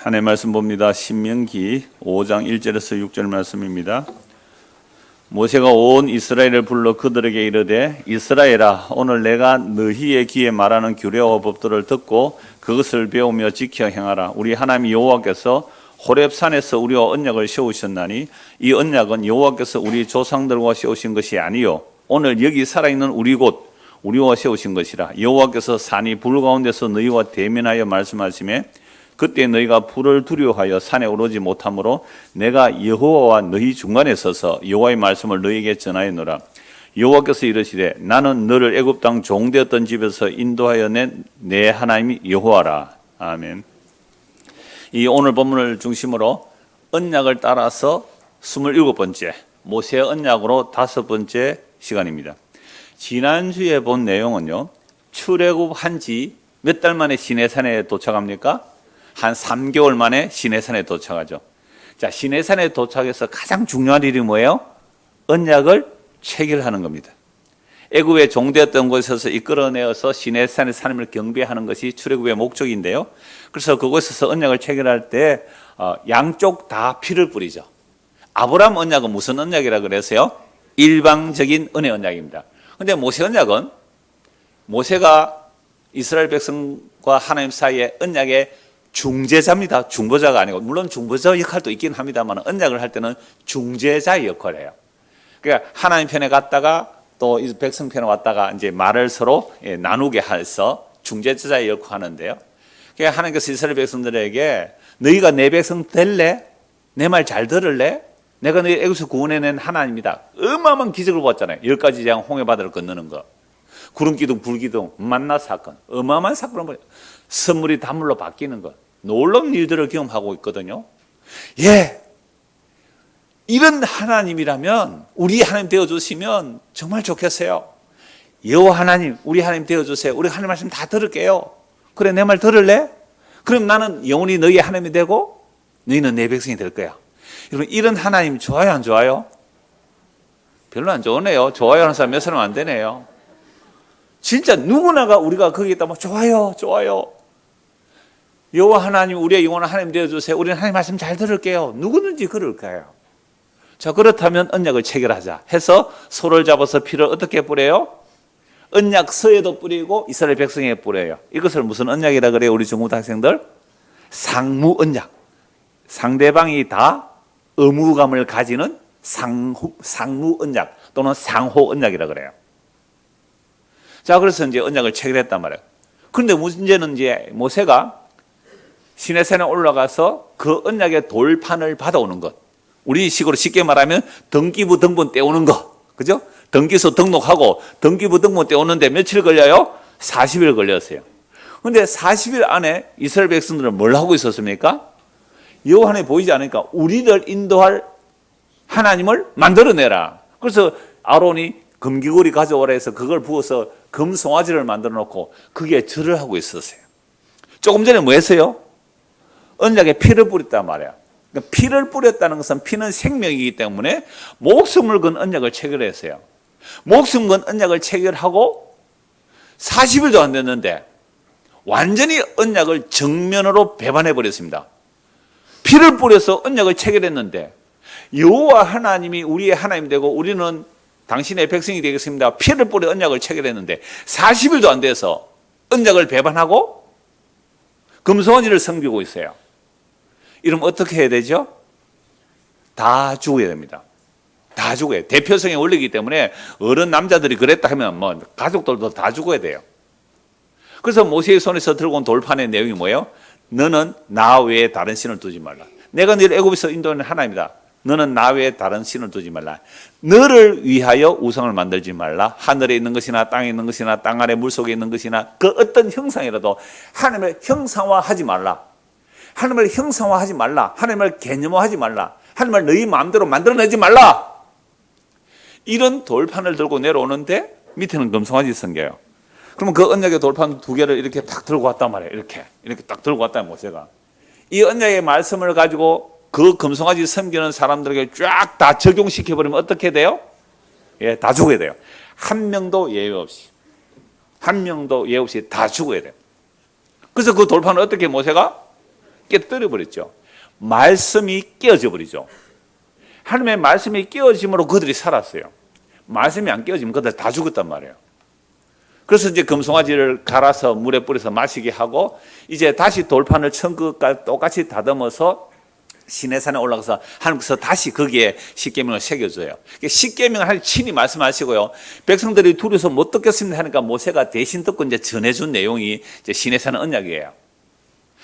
하나님의 말씀 봅니다. 신명기 5장 1절에서 6절 말씀입니다. 모세가 온 이스라엘을 불러 그들에게 이르되 이스라엘아, 오늘 내가 너희의 귀에 말하는 규례와 법도를 듣고 그것을 배우며 지켜 행하라. 우리 하나님 여호와께서 호렙산에서 우리와 언약을 세우셨나니 이 언약은 여호와께서 우리 조상들과 세우신 것이 아니요 오늘 여기 살아있는 우리 곧 우리와 세우신 것이라. 여호와께서 산이 불 가운데서 너희와 대면하여 말씀하시매 그때 너희가 불을 두려워하여 산에 오르지 못하므로 내가 여호와와 너희 중간에 서서 여호와의 말씀을 너희에게 전하였노라. 여호와께서 이르시되 나는 너를 애굽 땅 종되었던 집에서 인도하여 낸 내 하나님이 여호와라. 아멘. 이 오늘 본문을 중심으로 언약을 따라서 27번째 모세의 언약으로 5번째 시간입니다. 지난주에 본 내용은요, 출애굽한 지 몇 달 만에 시내산에 도착합니까? 한 3개월 만에 시내산에 도착하죠. 자, 시내산에 도착해서 가장 중요한 일이 뭐예요? 언약을 체결하는 겁니다. 애굽의 종되었던 곳에서 이끌어내어서 시내산의 하나님을 경배하는 것이 출애굽의 목적인데요. 그래서 그곳에서 언약을 체결할 때 양쪽 다 피를 뿌리죠. 아브라함 언약은 무슨 언약이라 그래서요? 일방적인 은혜 언약입니다. 그런데 모세 언약은 모세가 이스라엘 백성과 하나님 사이에 언약의 중재자입니다. 중보자가 아니고, 물론 중보자 역할도 있긴 합니다만 언약을 할 때는 중재자의 역할을 해요. 그러니까 하나님 편에 갔다가 또 백성 편에 왔다가 이제 말을 서로 나누게 해서 중재자의 역할을 하는데요. 그러니까 하나님께서 이스라엘 백성들에게 너희가 내 백성 될래? 내 말 잘 들을래? 내가 너희 애굽에서 구원해낸 하나님이다. 어마어마한 기적을 보았잖아요. 10가지 재앙 홍해바다를 건너는 거, 구름기둥 불기둥 만나 사건, 어마어마한 사건을 보여요. 선물이 단물로 바뀌는 것, 놀라운 일들을 경험하고 있거든요. 예, 이런 하나님이라면 우리 하나님 되어주시면 정말 좋겠어요. 여호와 하나님, 우리 하나님 되어주세요. 우리 하나님 말씀 다 들을게요. 그래, 내 말 들을래? 그럼 나는 영원히 너희 하나님이 되고 너희는 내 백성이 될 거야. 여러분, 이런 하나님 좋아요, 안 좋아요? 별로 안 좋으네요. 좋아요 하는 사람 몇 사람 안 되네요. 진짜 누구나가 우리가 거기에 있다면 좋아요, 좋아요. 여호와 하나님, 우리의 영원한 하나님 되어주세요. 우리는 하나님 말씀 잘 들을게요. 누구든지 그럴 거예요. 자, 그렇다면 언약을 체결하자 해서 소를 잡아서 피를 어떻게 뿌려요? 언약서에도 뿌리고 이스라엘 백성에 뿌려요. 이것을 무슨 언약이라 그래요? 우리 중고등 학생들? 상무 언약. 상대방이 다 의무감을 가지는 상무 언약 또는 상호 언약이라 그래요. 자, 그래서 이제 언약을 체결했단 말이에요. 그런데 문제는 이제 모세가 시내산에 올라가서 그 언약의 돌판을 받아오는 것. 우리 식으로 쉽게 말하면 등기부 등본 떼오는 거. 그죠? 등기소 등록하고 등기부 등본 떼오는데 며칠 걸려요? 40일 걸렸어요. 그런데 40일 안에 이스라엘 백성들은 뭘 하고 있었습니까? 여호와 하나님이 보이지 않으니까 우리를 인도할 하나님을 만들어내라. 그래서 아론이 금귀고리 가져오라 해서 그걸 부어서 금송아지를 만들어 놓고 그게 절을 하고 있었어요. 조금 전에 뭐 했어요? 언약에 피를 뿌렸단 말이야. 그러니까 피를 뿌렸다는 것은 피는 생명이기 때문에 목숨을 건 언약을 체결했어요. 목숨 건 언약을 체결하고 40일도 안 됐는데 완전히 언약을 정면으로 배반해 버렸습니다. 피를 뿌려서 언약을 체결했는데 여호와 하나님이 우리의 하나님 되고 우리는 당신의 백성이 되겠습니다. 피를 뿌려 언약을 체결했는데 40일도 안 돼서 언약을 배반하고 금송아지를 섬기고 있어요. 이러면 어떻게 해야 되죠? 다 죽어야 됩니다. 다 죽어야 돼요. 대표성의 원리이기 때문에 어른 남자들이 그랬다 하면 뭐 가족들도 다 죽어야 돼요. 그래서 모세의 손에서 들고 온 돌판의 내용이 뭐예요? 너는 나 외에 다른 신을 두지 말라. 내가 너를 애굽에서 인도하는 하나님이다. 너는 나 외에 다른 신을 두지 말라. 너를 위하여 우상을 만들지 말라. 하늘에 있는 것이나 땅에 있는 것이나 땅 아래 물속에 있는 것이나 그 어떤 형상이라도 하나님을 형상화하지 말라. 하나님을 형상화하지 말라. 하나님을 개념화하지 말라. 하나님을 너희 마음대로 만들어내지 말라. 이런 돌판을 들고 내려오는데 밑에는 금송아지 섬겨요. 그러면 그 언약의 돌판 2개를 이렇게 딱 들고 왔단 말이에요. 이렇게 딱 들고 왔다 모세가. 이 언약의 말씀을 가지고 그 금송아지 섬기는 사람들에게 쫙 다 적용시켜버리면 어떻게 돼요? 예, 다 죽어야 돼요. 한 명도 예외 없이. 한 명도 예외 없이 다 죽어야 돼요. 그래서 그 돌판을 어떻게 모세가 깨뜨려 버렸죠. 말씀이 깨어져 버리죠. 하나님의 말씀이 깨어짐으로 그들이 살았어요. 말씀이 안 깨어지면 그들 다 죽었단 말이에요. 그래서 이제 금송아지를 갈아서 물에 뿌려서 마시게 하고 이제 다시 돌판을 천국과 똑같이 다듬어서 시내산에 올라가서 하나님께서 다시 거기에 십계명을 새겨줘요. 십계명을 하나님 친히 말씀하시고요. 백성들이 둘이서 못 듣겠습니다 하니까 모세가 대신 듣고 이제 전해준 내용이 이제 시내산 언약이에요.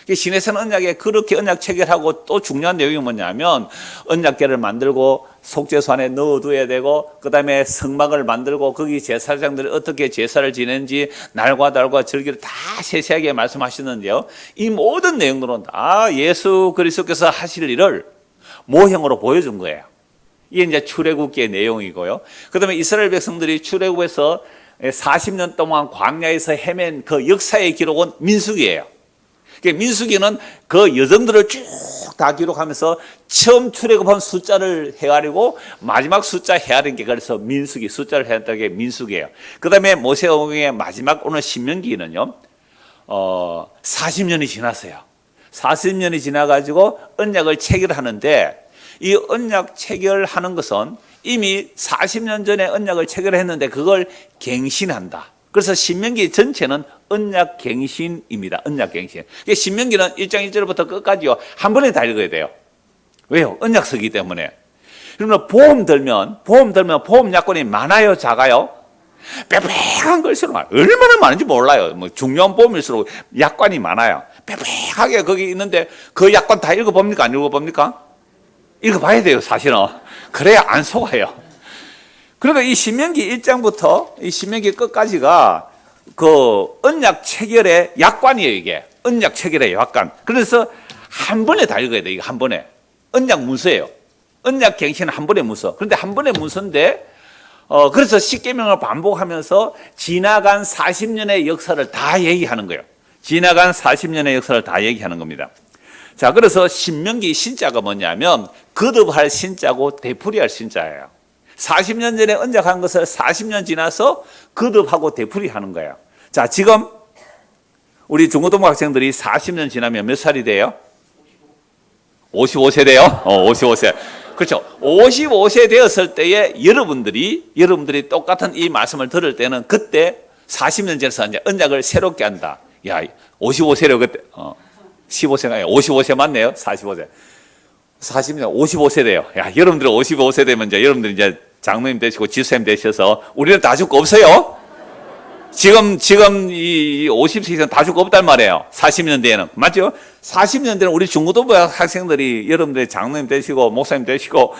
시내산 언약에 그렇게 언약 체결하고 또 중요한 내용이 뭐냐면 언약궤를 만들고 속죄소 안에 넣어둬야 되고 그 다음에 성막을 만들고 거기 제사장들이 어떻게 제사를 지내는지 날과 달과 절기를 다 세세하게 말씀하시는데요. 이 모든 내용들은 다 예수 그리스도께서 하실 일을 모형으로 보여준 거예요. 이게 이제 출애굽기의 내용이고요. 그 다음에 이스라엘 백성들이 출애굽에서 40년 동안 광야에서 헤맨 그 역사의 기록은 민수기예요. 민수기는 그 여정들을 쭉 다 기록하면서 처음 출애굽한 숫자를 헤아리고 마지막 숫자 헤아린 게 그래서 민수기 숫자를 헤아린다는 게 민수기예요. 그 다음에 모세오경의 마지막 오늘 신명기는요 40년이 지났어요. 40년이 지나가지고 언약을 체결하는데 이 언약 체결하는 것은 이미 40년 전에 언약을 체결했는데 그걸 갱신한다. 그래서 신명기 전체는 언약 갱신입니다. 언약 갱신. 신명기는 1장 1절부터 끝까지요. 한 번에 다 읽어야 돼요. 왜요? 언약서기 때문에. 그러면 보험 들면 보험 약관이 많아요, 작아요? 빽빽한 글씨로 얼마나 많은지 몰라요. 뭐 중요한 보험일수록 약관이 많아요. 빽빽하게 거기 있는데 그 약관 다 읽어봅니까? 안 읽어봅니까? 읽어봐야 돼요, 사실은. 그래야 안 속아요. 그러니까 이 신명기 1장부터 이 신명기 끝까지가 그 언약 체결의 약관이에요, 이게. 언약 체결의 약관. 그래서 한 번에 다 읽어야 돼, 이거 한 번에. 언약 문서예요. 언약 갱신은 한 번의 문서. 그런데 한 번의 문서인데, 그래서 십계명을 반복하면서 지나간 40년의 역사를 다 얘기하는 거예요. 지나간 40년의 역사를 다 얘기하는 겁니다. 자, 그래서 신명기 신자가 뭐냐면, 거듭할 신자고 되풀이할 신자예요. 40년 전에 언약한 것을 40년 지나서 거듭하고 되풀이하는 거예요. 자, 지금 우리 중고등부 학생들이 40년 지나면 몇 살이 돼요? 55세 돼요? 55세. 그렇죠. 55세 되었을 때에 여러분들이 똑같은 이 말씀을 들을 때는 그때 40년 지나서 이제 언약을 새롭게 한다. 야, 55세로 그때 15세가 아니라 55세 맞네요. 45세. 40년 55세 돼요. 야, 여러분들 55세 되면 이제 장로님 되시고 지사님 되셔서 우리는 다 죽고 없어요. 지금 이 50세 이상 다 죽고 없단 말이에요. 40년 뒤에는. 맞죠? 40년 뒤에는 우리 중고등부 학생들이 여러분들이 장로님 되시고 목사님 되시고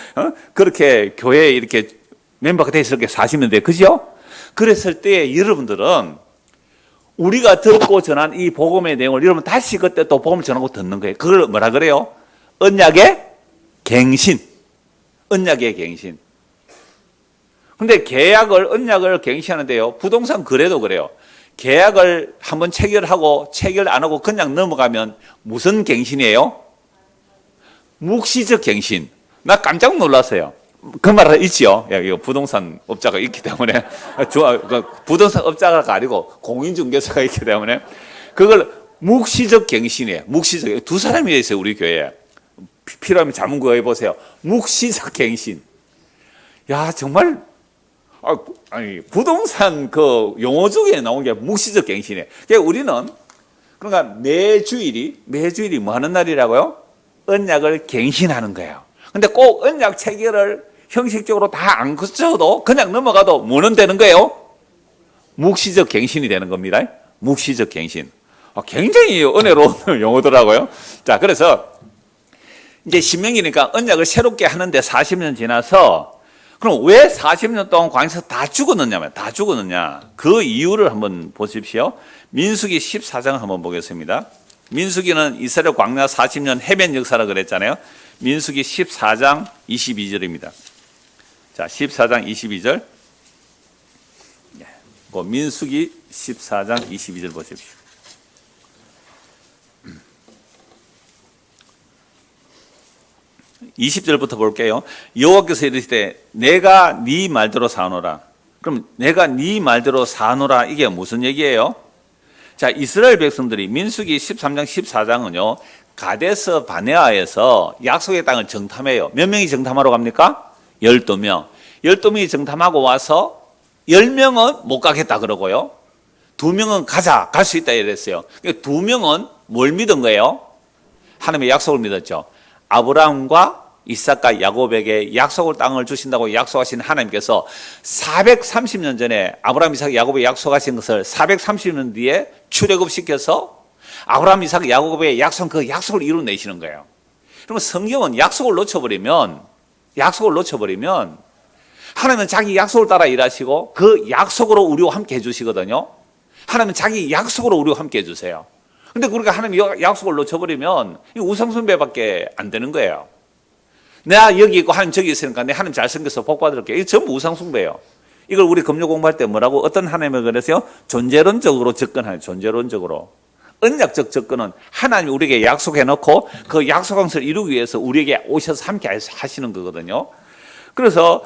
그렇게 교회에 이렇게 멤버가 되실 게 40년 뒤에. 그죠? 그랬을 때 여러분들은 우리가 듣고 전한 이 복음의 내용을 여러분 다시 그때 또 복음을 전하고 듣는 거예요. 그걸 뭐라 그래요? 언약의 갱신. 언약의 갱신. 근데 언약을 갱신하는데요. 부동산 거래도 그래요. 계약을 한번 체결하고 체결 안 하고 그냥 넘어가면 무슨 갱신이에요? 묵시적 갱신. 나 깜짝 놀랐어요. 그 말 있지요. 이거 부동산 업자가 있기 때문에. 부동산 업자가 아니고 공인중개사가 있기 때문에. 그걸 묵시적 갱신이에요. 묵시적. 두 사람이 있어요, 우리 교회에. 필요하면 자문 구해보세요. 묵시적 갱신. 야, 정말, 아니, 부동산 그 용어 중에 나온 게 묵시적 갱신이에요. 그러니까 우리는, 그러니까 매주일이 뭐 하는 날이라고요? 언약을 갱신하는 거예요. 근데 꼭 언약 체결을 형식적으로 다 안 거쳐도 그냥 넘어가도 뭐는 되는 거예요? 묵시적 갱신이 되는 겁니다. 묵시적 갱신. 굉장히 은혜로운 용어더라고요. 자, 그래서 이제 신명기니까 언약을 새롭게 하는데 40년 지나서 그럼 왜 40년 동안 광야에서 다 죽었느냐? 그 이유를 한번 보십시오. 민수기 14장 한번 보겠습니다. 민수기는 이스라엘 광야 40년 해변 역사라 그랬잖아요. 민수기 14장 22절입니다. 자, 14장 22절. 그 민수기 14장 22절 보십시오. (20절부터) 볼게요. 여호와께서 이르시되 내가 네 말대로 사노라. 그럼 내가 네 말대로 사노라, 이게 무슨 얘기예요? 자, 이스라엘 백성들이 민수기 13장 14장은요 가데스 바네아에서 약속의 땅을 정탐해요. 몇 명이 정탐하러 갑니까? 12명. 12명이 정탐하고 와서 10명은 못 가겠다 그러고요. 2명은 가자, 갈 수 있다 이랬어요. 2명은 뭘 믿은 거예요? 하나님의 약속을 믿었죠. 아브라함과 이삭과 야곱에게 약속을 땅을 주신다고 약속하신 하나님께서 430년 전에 아브라함, 이삭, 야곱에 약속하신 것을 430년 뒤에 출애굽시켜서 아브라함, 이삭, 야곱의 약속, 그 약속을 이루어내시는 거예요. 그러면 성경은 약속을 놓쳐버리면 하나님은 자기 약속을 따라 일하시고 그 약속으로 우리와 함께 해주시거든요. 하나님은 자기 약속으로 우리와 함께 해주세요. 근데 우리가 하나님 약속을 놓쳐버리면 이 우상숭배밖에 안 되는 거예요. 내가 여기 있고 하나님 저기 있으니까 내 하나님 잘생겨서 복 받을게. 이게 전부 우상숭배예요. 이걸 우리 금요 공부할 때 뭐라고 어떤 하나님을 그랬어요? 존재론적으로 접근하는 존재론적으로. 언약적 접근은 하나님이 우리에게 약속해 놓고 그 약속한 것을 이루기 위해서 우리에게 오셔서 함께 하시는 거거든요. 그래서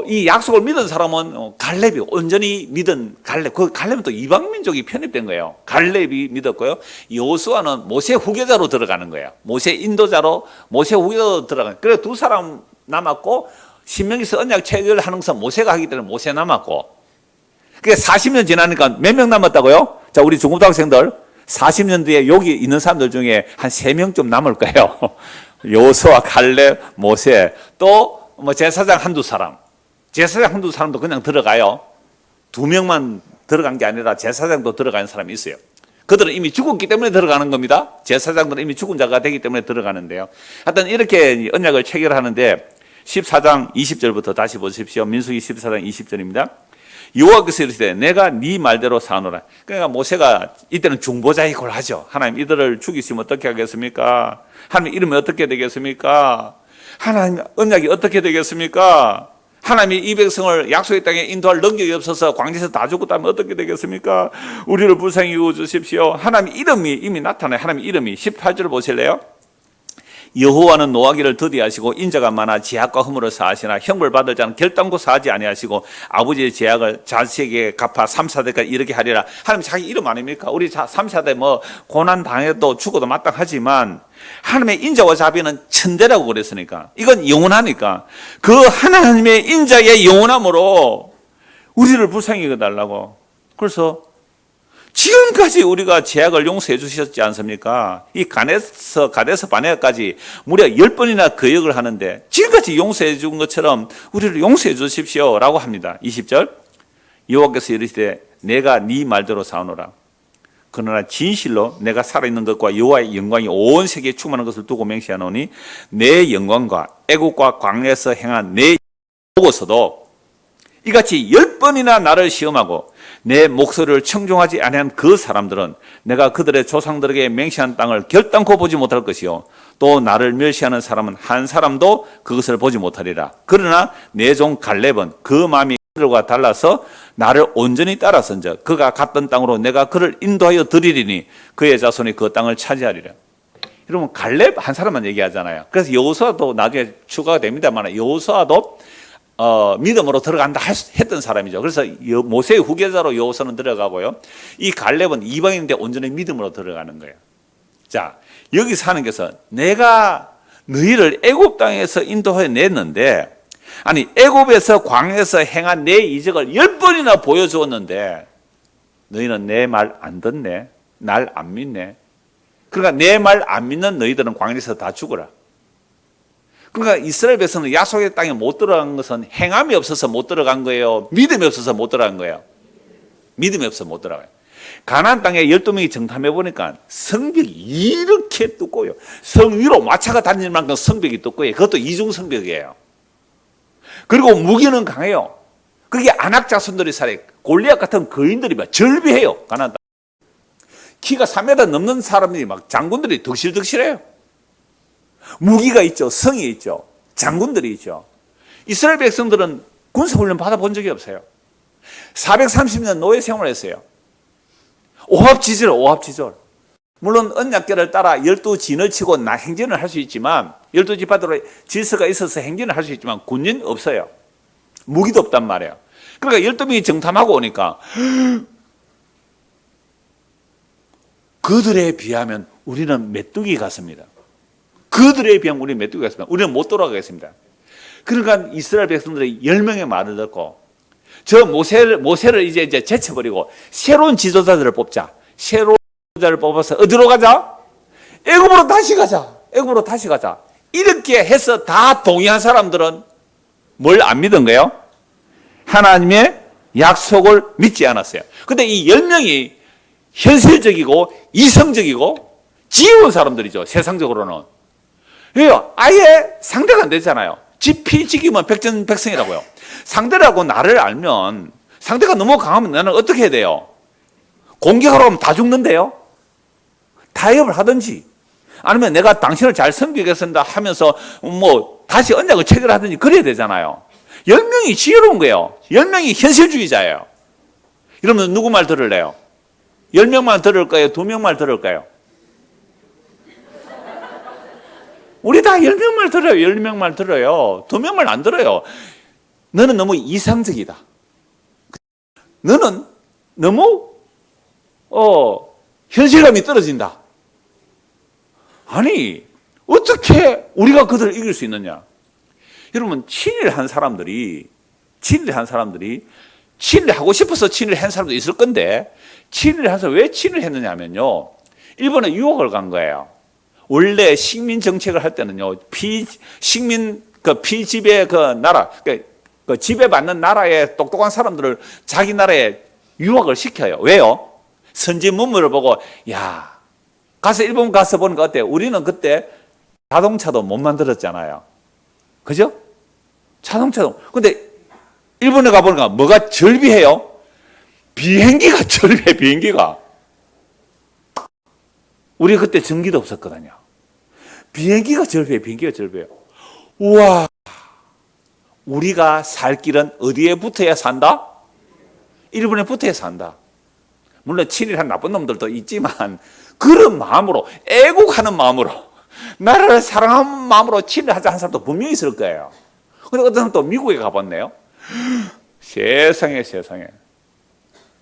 이 약속을 믿은 사람은 갈렙이 온전히 믿은 갈렙. 그 갈렙은 또 이방 민족이 편입된 거예요. 갈렙이 믿었고요. 여호수아는 모세 후계자로 들어가는 거예요. 모세 인도자로 모세 후계자로 들어가는. 그래서 두 사람 남았고 신명기서 언약 체결하는 것은 모세가 하기 때문에 모세 남았고. 그게 40년 지나니까 몇 명 남았다고요? 자, 우리 중고등학생들 40년 뒤에 여기 있는 사람들 중에 한 3명쯤 남을 거예요. 여호수아, 갈렙, 모세 또 제사장 한두 사람. 제사장 한두 사람도 그냥 들어가요. 2명만 들어간 게 아니라 제사장도 들어가는 사람이 있어요. 그들은 이미 죽었기 때문에 들어가는 겁니다. 제사장들은 이미 죽은 자가 되기 때문에 들어가는데요. 하여튼 이렇게 언약을 체결하는데 14장 20절부터 다시 보십시오. 민수기 14장 20절입니다. 여호와께서 이르시되 내가 네 말대로 사노라. 그러니까 모세가 이때는 중보자이고 하죠. 하나님 이들을 죽이시면 어떻게 하겠습니까? 하나님 이러면 어떻게 되겠습니까? 하나님 언약이 어떻게 되겠습니까? 하나님이 이 백성을 약속의 땅에 인도할 능력이 없어서 광야에서 다 죽었다면 어떻게 되겠습니까? 우리를 불쌍히 여겨 주십시오. 하나님 이름이 이미 나타나요. 하나님 이름이 18절 보실래요? 여호와는 노하기를 더디하시고 인자가 많아 제약과 허물을 사하시나 형벌 받을 자는 결단코 사하지 아니하시고 아버지의 제약을 자식에게 갚아 3, 4대까지 이르게 하리라. 하나님 자기 이름 아닙니까? 우리 3, 4대 고난 당해도 죽어도 마땅하지만 하나님의 인자와 자비는 천대라고 그랬으니까 이건 영원하니까 그 하나님의 인자의 영원함으로 우리를 불쌍히 여겨달라고. 그래서 지금까지 우리가 제약을 용서해 주셨지 않습니까? 이 가데스 바네아까지 무려 10번이나 거역을 하는데 지금까지 용서해 준 것처럼 우리를 용서해 주십시오 라고 합니다. 20절 여호와께서 이르시되 내가 네 말대로 사오노라. 그러나 진실로 내가 살아있는 것과 여호와의 영광이 온 세계에 충만한 것을 두고 맹세하노니 내 영광과 애국과 광야에서 행한 내 보고서도 이같이 10번이나 나를 시험하고 내 목소리를 청종하지 아니한 그 사람들은 내가 그들의 조상들에게 맹세한 땅을 결단코 보지 못할 것이요 또 나를 멸시하는 사람은 한 사람도 그것을 보지 못하리라. 그러나 내 종 갈렙은 그 마음이 그들과 달라서 나를 온전히 따라선즉 그가 갔던 땅으로 내가 그를 인도하여 드리리니 그의 자손이 그 땅을 차지하리라. 여러분 갈렙 한 사람만 얘기하잖아요. 그래서 여호수아도 나중에 추가가 됩니다만 여호수아도 믿음으로 들어간다 했던 사람이죠. 그래서 모세의 후계자로 여호수아는 들어가고요. 이 갈렙은 이방인인데 온전히 믿음으로 들어가는 거예요. 자, 여기서 하나님께서 내가 너희를 애굽 땅에서 인도해 냈는데 아니 애굽에서 광야에서 행한 내 이적을 10번이나 보여주었는데 너희는 내 말 안 듣네. 날 안 믿네. 그러니까 내 말 안 믿는 너희들은 광야에서 다 죽어라. 그러니까 이스라엘 백성은 약속의 땅에 못 들어간 것은 행함이 없어서 못 들어간 거예요? 믿음이 없어서 못 들어간 거예요? 믿음이 없어서 못 들어가요. 가나안 땅에 12명이 정탐해 보니까 성벽이 이렇게 두꺼워요. 성 위로 마차가 다닐 만큼 성벽이 두꺼워요. 그것도 이중 성벽이에요. 그리고 무기는 강해요. 그게 아낙 자손들이 살아요. 골리앗 같은 거인들이 막 절비해요. 가나안 땅. 키가 3m 넘는 사람들이 막 장군들이 덕실덕실해요. 무기가 있죠. 성이 있죠. 장군들이 있죠. 이스라엘 백성들은 군사훈련 받아본 적이 없어요. 430년 노예 생활을 했어요. 오합지졸. 물론 언약궤를 따라 12진을 치고 행진을 할 수 있지만 12지파대로 질서가 있어서 행진을 할 수 있지만 군인 없어요. 무기도 없단 말이에요. 그러니까 12명이 정탐하고 오니까 그들에 비하면 우리는 메뚜기 같습니다. 그들에 비하면 우리는 메뚜기 같습니다. 우리는 못 돌아가겠습니다. 그러니까 이스라엘 백성들이 10명의 말을 듣고 저 모세를 이제 제쳐버리고 새로운 지도자들을 뽑자. 새로운 지도자를 뽑아서 어디로 가자? 애굽으로 다시 가자. 애굽으로 다시 가자. 이렇게 해서 다 동의한 사람들은 뭘 안 믿은 거예요? 하나님의 약속을 믿지 않았어요. 근데 이 10명이 현실적이고 이성적이고 지혜로운 사람들이죠. 세상적으로는. 왜요? 아예 상대가 안 되잖아요. 지피지기면 백전백승이라고요. 상대라고 나를 알면 상대가 너무 강하면 나는 어떻게 해야 돼요? 공격하러 오면 다 죽는데요. 타협을 하든지 아니면 내가 당신을 잘 섬기겠습니다 하면서 뭐 다시 언약을 체결하든지 그래야 되잖아요. 10명이 지혜로운 거예요. 10명이 현실주의자예요. 그러면 누구 말 들을래요? 10명만 들을까요? 2명만 들을까요? 우리 다 10명만 들어요. 10명만 들어요. 2명만 안 들어요. 너는 너무 이상적이다. 너는 너무 현실감이 떨어진다. 아니 어떻게 우리가 그들을 이길 수 있느냐? 여러분 친일한 사람들이 친일하고 싶어서 친일한 사람도 있을 건데 친일해서 왜 친일했느냐 하면요. 일본에 유학을 간 거예요. 원래 식민 정책을 할 때는요. 피식민 피지배 나라 그 지배받는 나라의 똑똑한 사람들을 자기 나라에 유학을 시켜요. 왜요? 선진 문물을 보고 야 가서 일본 가서 보는 거 어때요? 우리는 그때 자동차도 못 만들었잖아요. 그죠? 자동차도. 근데 일본에 가보니까 뭐가 절비해요? 비행기가 절비해, 비행기가. 우리 그때 전기도 없었거든요. 비행기가 절비해, 비행기가 절비해요. 우와. 우리가 살 길은 어디에 붙어야 산다? 일본에 붙어야 산다. 물론 친일한 나쁜 놈들도 있지만 그런 마음으로, 애국하는 마음으로, 나라를 사랑하는 마음으로 친일하자 하는 사람도 분명히 있을 거예요. 근데 어떤 사람 또 미국에 가봤네요. 세상에.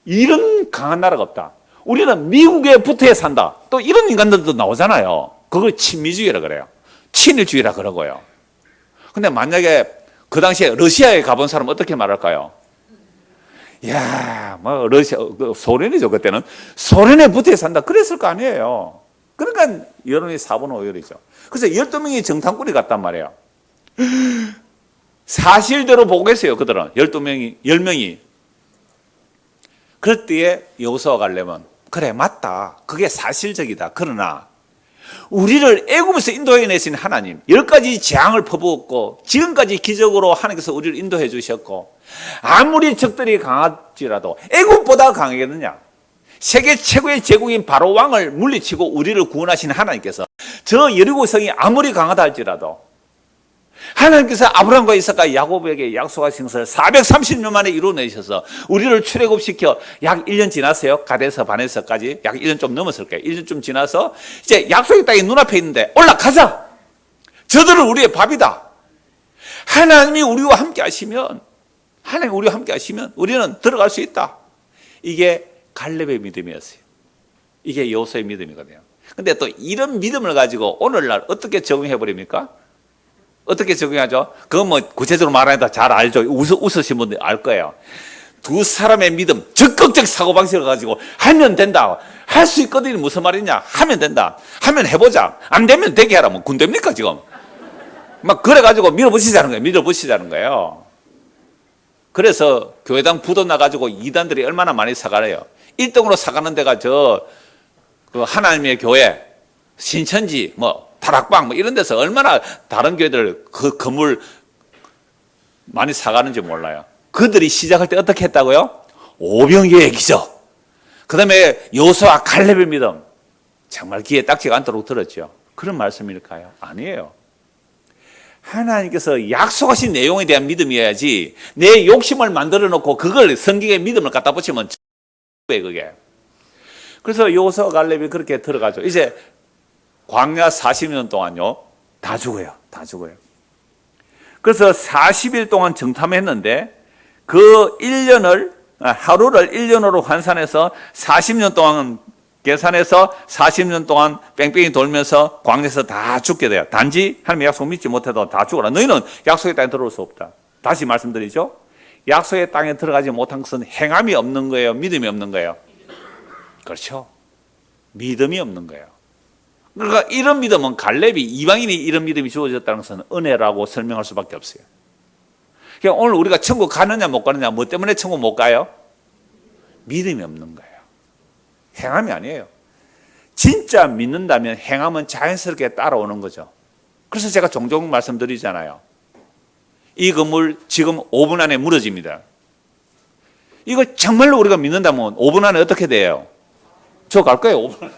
이런 강한 나라가 없다. 우리는 미국에 붙어야 산다. 또 이런 인간들도 나오잖아요. 그걸 친미주의라 그래요. 친일주의라 그러고요. 근데 만약에 그 당시에 러시아에 가본 사람은 어떻게 말할까요? 야, 뭐 러시아, 소련이죠 그때는. 소련에 붙어 산다. 그랬을 거 아니에요. 그러니까 여론이 4분 5열이죠. 그래서 12명이 정탐꾼이 갔단 말이에요. 사실대로 보겠어요. 그들은 10명이. 그럴 때에 여호수아가 가려면 그래 맞다. 그게 사실적이다. 그러나 우리를 애굽에서 인도해내신 하나님 10가지 재앙을 퍼부었고 지금까지 기적으로 하나님께서 우리를 인도해 주셨고 아무리 적들이 강할지라도 애굽보다 강하겠느냐. 세계 최고의 제국인 바로 왕을 물리치고 우리를 구원하신 하나님께서 저 여리고성이 아무리 강하다 할지라도 하나님께서 아브라함과 이삭과 야곱에게 약속하신 것을 430년 만에 이루어내셔서 우리를 출애굽시켜 약 1년 지났어요. 가데스 바네스까지 약 1년 좀 넘었을 거예요. 1년 좀 지나서 이제 약속의 땅이 눈앞에 있는데 올라가자. 저들은 우리의 밥이다. 하나님이 우리와 함께 하시면 우리는 들어갈 수 있다. 이게 갈렙의 믿음이었어요. 이게 여호수아의 믿음이거든요. 근데 또 이런 믿음을 가지고 오늘날 어떻게 적용해 버립니까? 어떻게 적용하죠? 그건 뭐 구체적으로 말하니까 잘 알죠. 웃으신 분들 알 거예요. 두 사람의 믿음, 적극적 사고방식을 가지고 하면 된다. 할 수 있거든요. 무슨 말이냐? 하면 된다. 하면 해보자. 안 되면 되게 하라. 뭐 군대입니까 지금? 막 그래가지고 밀어붙이자는 거예요. 그래서 교회당 부도 나가지고 이단들이 얼마나 많이 사가래요. 1등으로 사가는 데가 그 하나님의 교회, 신천지, 다락방 이런 데서 얼마나 다른 교회들 그 건물 많이 사가는지 몰라요. 그들이 시작할 때 어떻게 했다고요? 오병이어의 기적. 그 다음에 여호수아 갈렙의 믿음. 정말 귀에 딱지가 않도록 들었죠. 그런 말씀일까요? 아니에요. 하나님께서 약속하신 내용에 대한 믿음이어야지 내 욕심을 만들어 놓고 그걸 성경의 믿음을 갖다 붙이면 그게. 그래서 여호수아 갈렙이 그렇게 들어가죠. 이제 광야 40년 동안요 다 죽어요. 그래서 40일 동안 정탐했는데 그 하루를 1년으로 환산해서 40년 동안 계산해서 40년 동안 뺑뺑이 돌면서 광야에서 다 죽게 돼요. 단지 하나님의 약속 믿지 못해도 다 죽어라. 너희는 약속의 땅에 들어올 수 없다. 다시 말씀드리죠. 약속의 땅에 들어가지 못한 것은 행함이 없는 거예요? 믿음이 없는 거예요? 그렇죠. 믿음이 없는 거예요. 그러니까 이런 믿음은 갈렙이 이방인이 이런 믿음이 주어졌다는 것은 은혜라고 설명할 수밖에 없어요. 그러니까 오늘 우리가 천국 가느냐 못 가느냐 뭐 때문에 천국 못 가요? 믿음이 없는 거예요. 행함이 아니에요. 진짜 믿는다면 행함은 자연스럽게 따라오는 거죠. 그래서 제가 종종 말씀드리잖아요. 이 건물 지금 5분 안에 무너집니다. 이걸 정말로 우리가 믿는다면 5분 안에 어떻게 돼요? 저 갈 거예요, 5분 안에.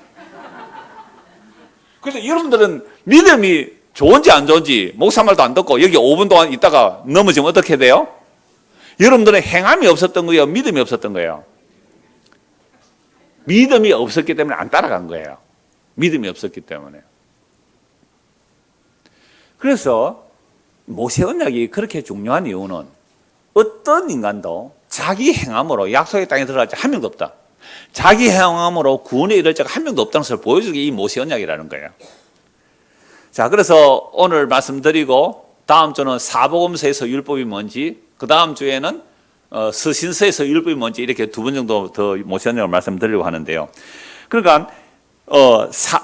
그래서 여러분들은 믿음이 좋은지 안 좋은지 목사 말도 안 듣고 여기 5분 동안 있다가 넘어지면 어떻게 돼요? 여러분들은 행함이 없었던 거예요? 믿음이 없었던 거예요? 믿음이 없었기 때문에 안 따라간 거예요. 믿음이 없었기 때문에. 그래서 모세 언약이 그렇게 중요한 이유는 어떤 인간도 자기 행함으로 약속의 땅에 들어갈 자 한 명도 없다. 자기 행함으로 구원에 이를 자가 한 명도 없다는 것을 보여주기 이 모세 언약이라는 거예요. 자, 그래서 오늘 말씀드리고 다음 주는 사복음서에서 율법이 뭔지, 그 다음 주에는 서신서에서 율법이 뭔지 이렇게 두 번 정도 더 모세 언약을 말씀드리려고 하는데요. 그러니까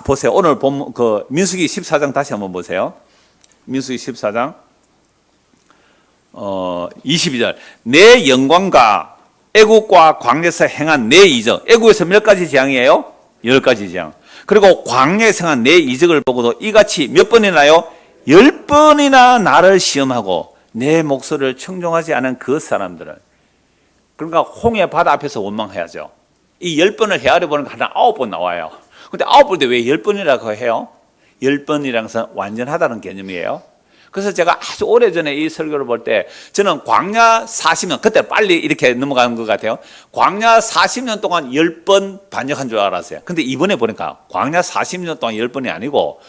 보세요. 오늘 본 민수기 14장 다시 한번 보세요. 민수기 14장 22절. 내 영광과 애국과 광야에서 행한 내 이적. 애국에서 몇 가지 재앙이에요? 10가지 재앙. 그리고 광야에서 행한 내 이적을 보고도 이같이 몇 번이나요? 10번이나 나를 시험하고 내 목소리를 청종하지 않은 그 사람들은, 그러니까 홍해 바다 앞에서 원망해야죠. 이 10번을 헤아려 보는 거 하나 9번 나와요. 근데 9번인데 왜 10번이라고 해요? 10번이라는 것은 완전하다는 개념이에요. 그래서 제가 아주 오래전에 이 설교를 볼 때 저는 광야 40년, 그때 빨리 이렇게 넘어가는 것 같아요. 광야 40년 동안 10번 반역한 줄 알았어요. 근데 이번에 보니까 광야 40년 동안 10번이 아니고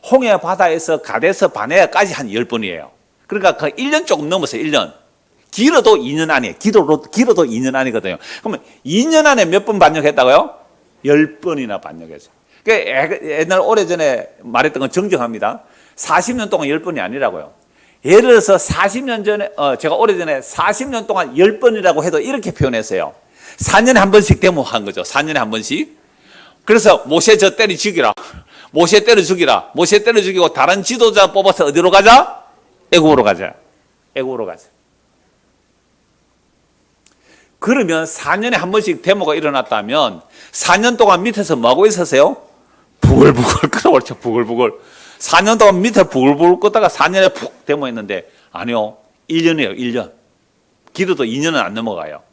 홍해 바다에서 가데스 바네아까지 한 10번이에요. 그러니까 그 1년 조금 넘었어요. 1년. 길어도 2년 안에, 길어도 2년 안이거든요. 그러면 2년 안에 몇 번 반역했다고요? 10번이나 반역했어요. 그러니까 옛날 오래전에 말했던 건 정정합니다. 40년 동안 10번이 아니라고요. 예를 들어서 40년 전에, 제가 오래전에 40년 동안 10번이라고 해도 이렇게 표현했어요. 4년에 한 번씩 데모한 거죠. 4년에 한 번씩. 그래서 모세 저 때려 죽이라. 모세 때려 죽이라. 모세 때려 죽이고 다른 지도자 뽑아서 어디로 가자? 애국으로 가자. 애국으로 가자. 그러면 4년에 한 번씩 데모가 일어났다면 4년 동안 밑에서 뭐하고 있었어요? 부글부글 끓어오르죠. 부글부글. 4년 동안 밑에 부글부글 끄다가 4년에 푹 데모했는데 아니요. 1년이에요. 1년. 길어도 2년은 안 넘어가요.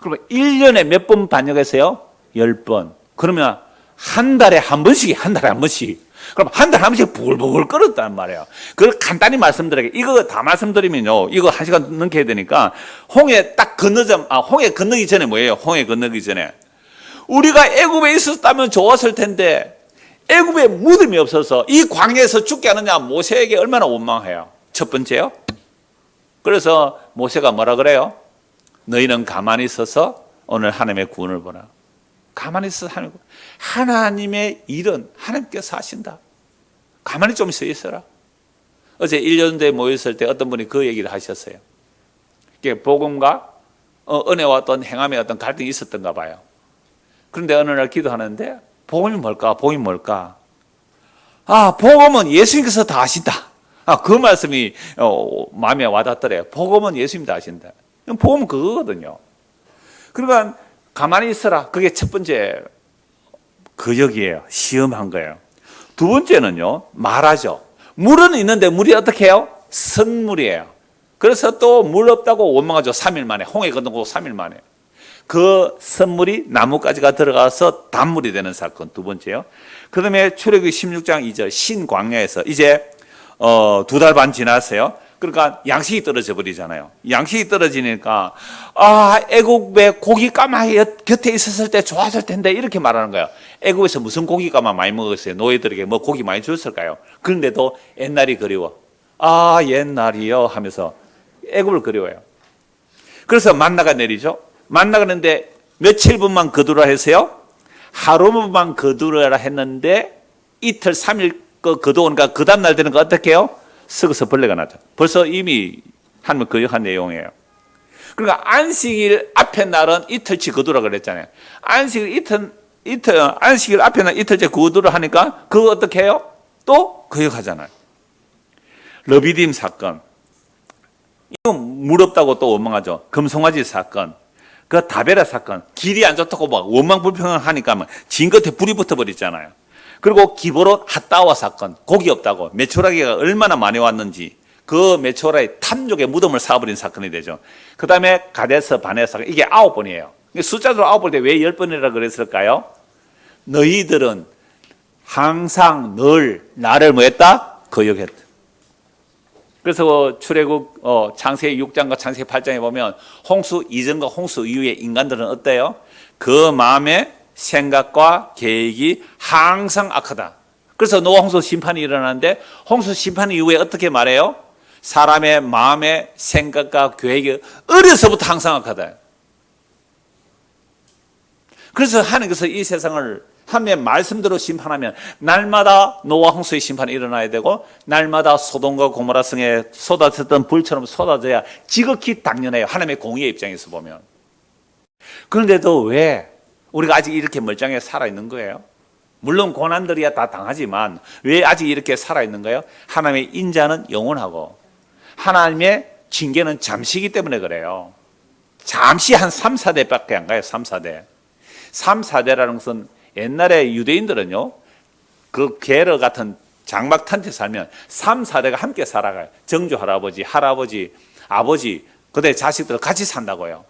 그러면 1년에 몇 번 반역했어요? 10번. 그러면 한 달에 한 번씩, 한 달에 한 번씩. 그럼 한 달에 한 번씩 부글부글 끓었단 말이에요. 그걸 간단히 말씀드릴게요. 이거 다 말씀드리면요. 이거 1시간 넘게 해야 되니까 홍해 딱 홍해 건너기 전에 뭐예요? 홍해 건너기 전에. 우리가 애굽에 있었다면 좋았을 텐데 애굽에 무덤이 없어서 이 광야에서 죽게 하느냐 모세에게 얼마나 원망해요. 첫 번째요. 그래서 모세가 뭐라 그래요? 너희는 가만히 있어서 오늘 하나님의 구원을 보라. 가만히 있어서 하나님의 일은 하나님께서 하신다. 가만히 좀 서 있어라. 어제 1년도에 모였을 때 어떤 분이 그 얘기를 하셨어요. 이게 복음과 은혜와 어떤 행함의 어떤 갈등이 있었던가 봐요. 그런데 어느 날 기도하는데 복음이 뭘까? 복음이 뭘까? 아, 복음은 예수님께서 다 하신다. 아, 그 말씀이 마음에 와닿더래요. 복음은 예수님 다 하신다. 복음은 그거거든요. 그러니까 가만히 있어라. 그게 첫 번째 거역이에요. 시험한 거예요. 두 번째는요, 말하죠. 물은 있는데 물이 어떻게 해요? 선물이에요. 그래서 또 물 없다고 원망하죠. 3일 만에. 홍해 건너고 3일 만에. 그 선물이 나뭇가지가 들어가서 단물이 되는 사건. 두 번째요. 그 다음에 출애굽기 16장 2절 신광야에서 이제 2달 반 지났어요. 그러니까 양식이 떨어져 버리잖아요. 양식이 떨어지니까 애국에 고기 까마귀 곁에 있었을 때 좋았을 텐데 이렇게 말하는 거예요. 애국에서 무슨 고기 까마 많이 먹었어요? 노예들에게 뭐 고기 많이 줬을까요? 그런데도 옛날이 그리워. 옛날이요 하면서 애국을 그리워요. 그래서 만나가 내리죠. 만나가는데 며칠 분만 거두라 해서요. 하루만 거두어라 했는데 이틀 3일 거두오니까 그 다음날 되는 거 어떻게 해요? 썩어서 벌레가 나죠. 벌써 이미 하나님 거역한 내용이에요. 그러니까 안식일 앞에 날은 이틀치 거두라 그랬잖아요. 안식일 앞에 날 이틀째 거두라 하니까 그거 어떻게 해요? 또 거역하잖아요. 러비딤 사건. 이거 물 없다고 또 원망하죠. 금송아지 사건. 그 다베라 사건. 길이 안 좋다고 막 원망불평하니까 막 진 끝에 불이 붙어버렸잖아요. 그리고 기브롯 핫다와 사건. 고기 없다고 메추라기가 얼마나 많이 왔는지 그 메추라기 탐족의 무덤을 쌓아버린 사건이 되죠. 그 다음에 가데스 바네 사건. 이게 9번이에요. 숫자로 9번인데 왜 10번이라 그랬을까요? 너희들은 항상 늘 나를 뭐 했다? 거역했다. 그래서 출애굽 창세기 6장과 창세기 8장에 보면 홍수 이전과 홍수 이후에 인간들은 어때요? 그 마음의 생각과 계획이 항상 악하다. 그래서 노아 홍수 심판이 일어나는데 홍수 심판 이후에 어떻게 말해요? 사람의 마음의 생각과 계획이 어려서부터 항상 악하다. 그래서 하나님께서 이 세상을 하나님의 말씀대로 심판하면 날마다 노아 홍수의 심판이 일어나야 되고 날마다 소돔과 고모라 성에 쏟아졌던 불처럼 쏟아져야 지극히 당연해요. 하나님의 공의의 입장에서 보면. 그런데도 왜 우리가 아직 이렇게 멀쩡하게 살아있는 거예요? 물론 고난들이야 다 당하지만 왜 아직 이렇게 살아있는 거예요? 하나님의 인자는 영원하고 하나님의 징계는 잠시이기 때문에 그래요. 잠시 한 3, 4대밖에 안 가요. 3, 4대. 3, 4대라는 것은 옛날에 유대인들은요, 그 게르 같은 장막 텐트에 살면 3, 4대가 함께 살아가요. 정조 할아버지, 아버지, 그다음에 자식들 같이 산다고요.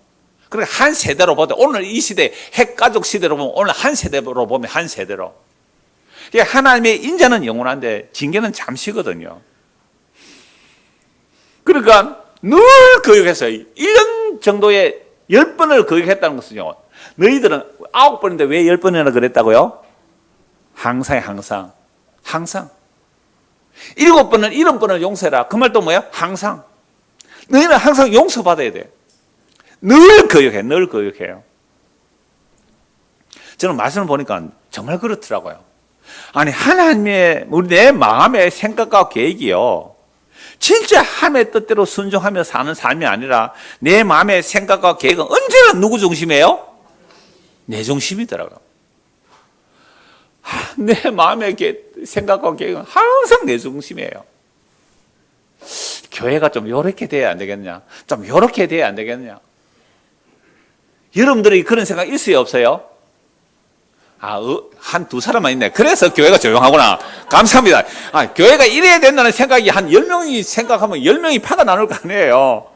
그러니까 한 세대로 보다 오늘 이 시대 핵가족 시대로 보면 오늘 한 세대로 보면 한 세대로. 하나님의 인자는 영원한데 징계는 잠시거든요. 그러니까 늘 거역했어요. 1년 정도에 10번을 거역했다는 것은요. 너희들은 9번인데 왜 10번이나 그랬다고요? 항상 7번은 7번을 용서해라. 그 말도 뭐야? 항상. 너희는 항상 용서받아야 돼. 늘 거역해요. 저는 말씀을 보니까 정말 그렇더라고요. 아니 하나님의 내 마음의 생각과 계획이요. 진짜 하나님의 뜻대로 순종하며 사는 삶이 아니라 내 마음의 생각과 계획은 언제나 누구 중심이에요? 내 중심이더라고요. 내 마음의 생각과 계획은 항상 내 중심이에요. 교회가 좀 요렇게 돼야 안 되겠냐? 좀 요렇게 돼야 안 되겠냐? 여러분들이 그런 생각 있어요, 없어요? 한 두 사람만 있네. 그래서 교회가 조용하구나. 감사합니다. 교회가 이래야 된다는 생각이 한 10명이 생각하면 10명이 파가 나눌 거 아니에요.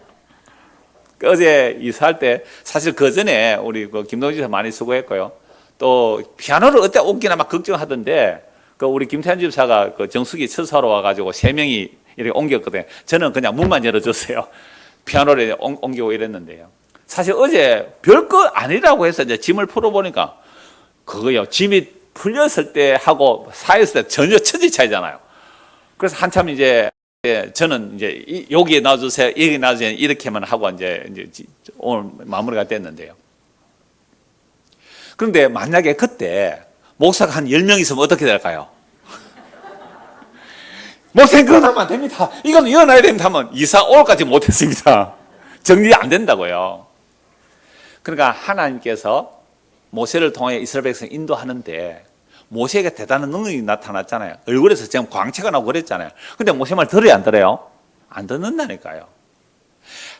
어제 이사할 때 사실 그 전에 우리 김동진 집사 많이 수고했고요. 또 피아노를 어때 옮기나 막 걱정하던데 우리 김태현 집사가 정수기 처사로 와가지고 3명이 이렇게 옮겼거든요. 저는 그냥 문만 열어줬어요. 피아노를 옮기고 이랬는데요. 사실 어제 별거 아니라고 해서 이제 짐을 풀어보니까 그거요. 짐이 풀렸을 때 하고 쌓였을 때 전혀 천지 차이잖아요. 그래서 한참 이제 저는 이제 여기에 놔주세요. 여기 놔주세요. 이렇게만 하고 이제 오늘 마무리가 됐는데요. 그런데 만약에 그때 목사가 한 10명 있으면 어떻게 될까요? 목사님 그건 하면 안 됩니다. 이건 이어놔야 됩니다 하면 이사 올까지 못했습니다. 정리 안 된다고요. 그러니까 하나님께서 모세를 통해 이스라엘 백성 인도하는데 모세에게 대단한 능력이 나타났잖아요. 얼굴에서 지금 광채가 나고 그랬잖아요. 근데 모세 말 들어요, 안 들어요? 안 듣는다니까요.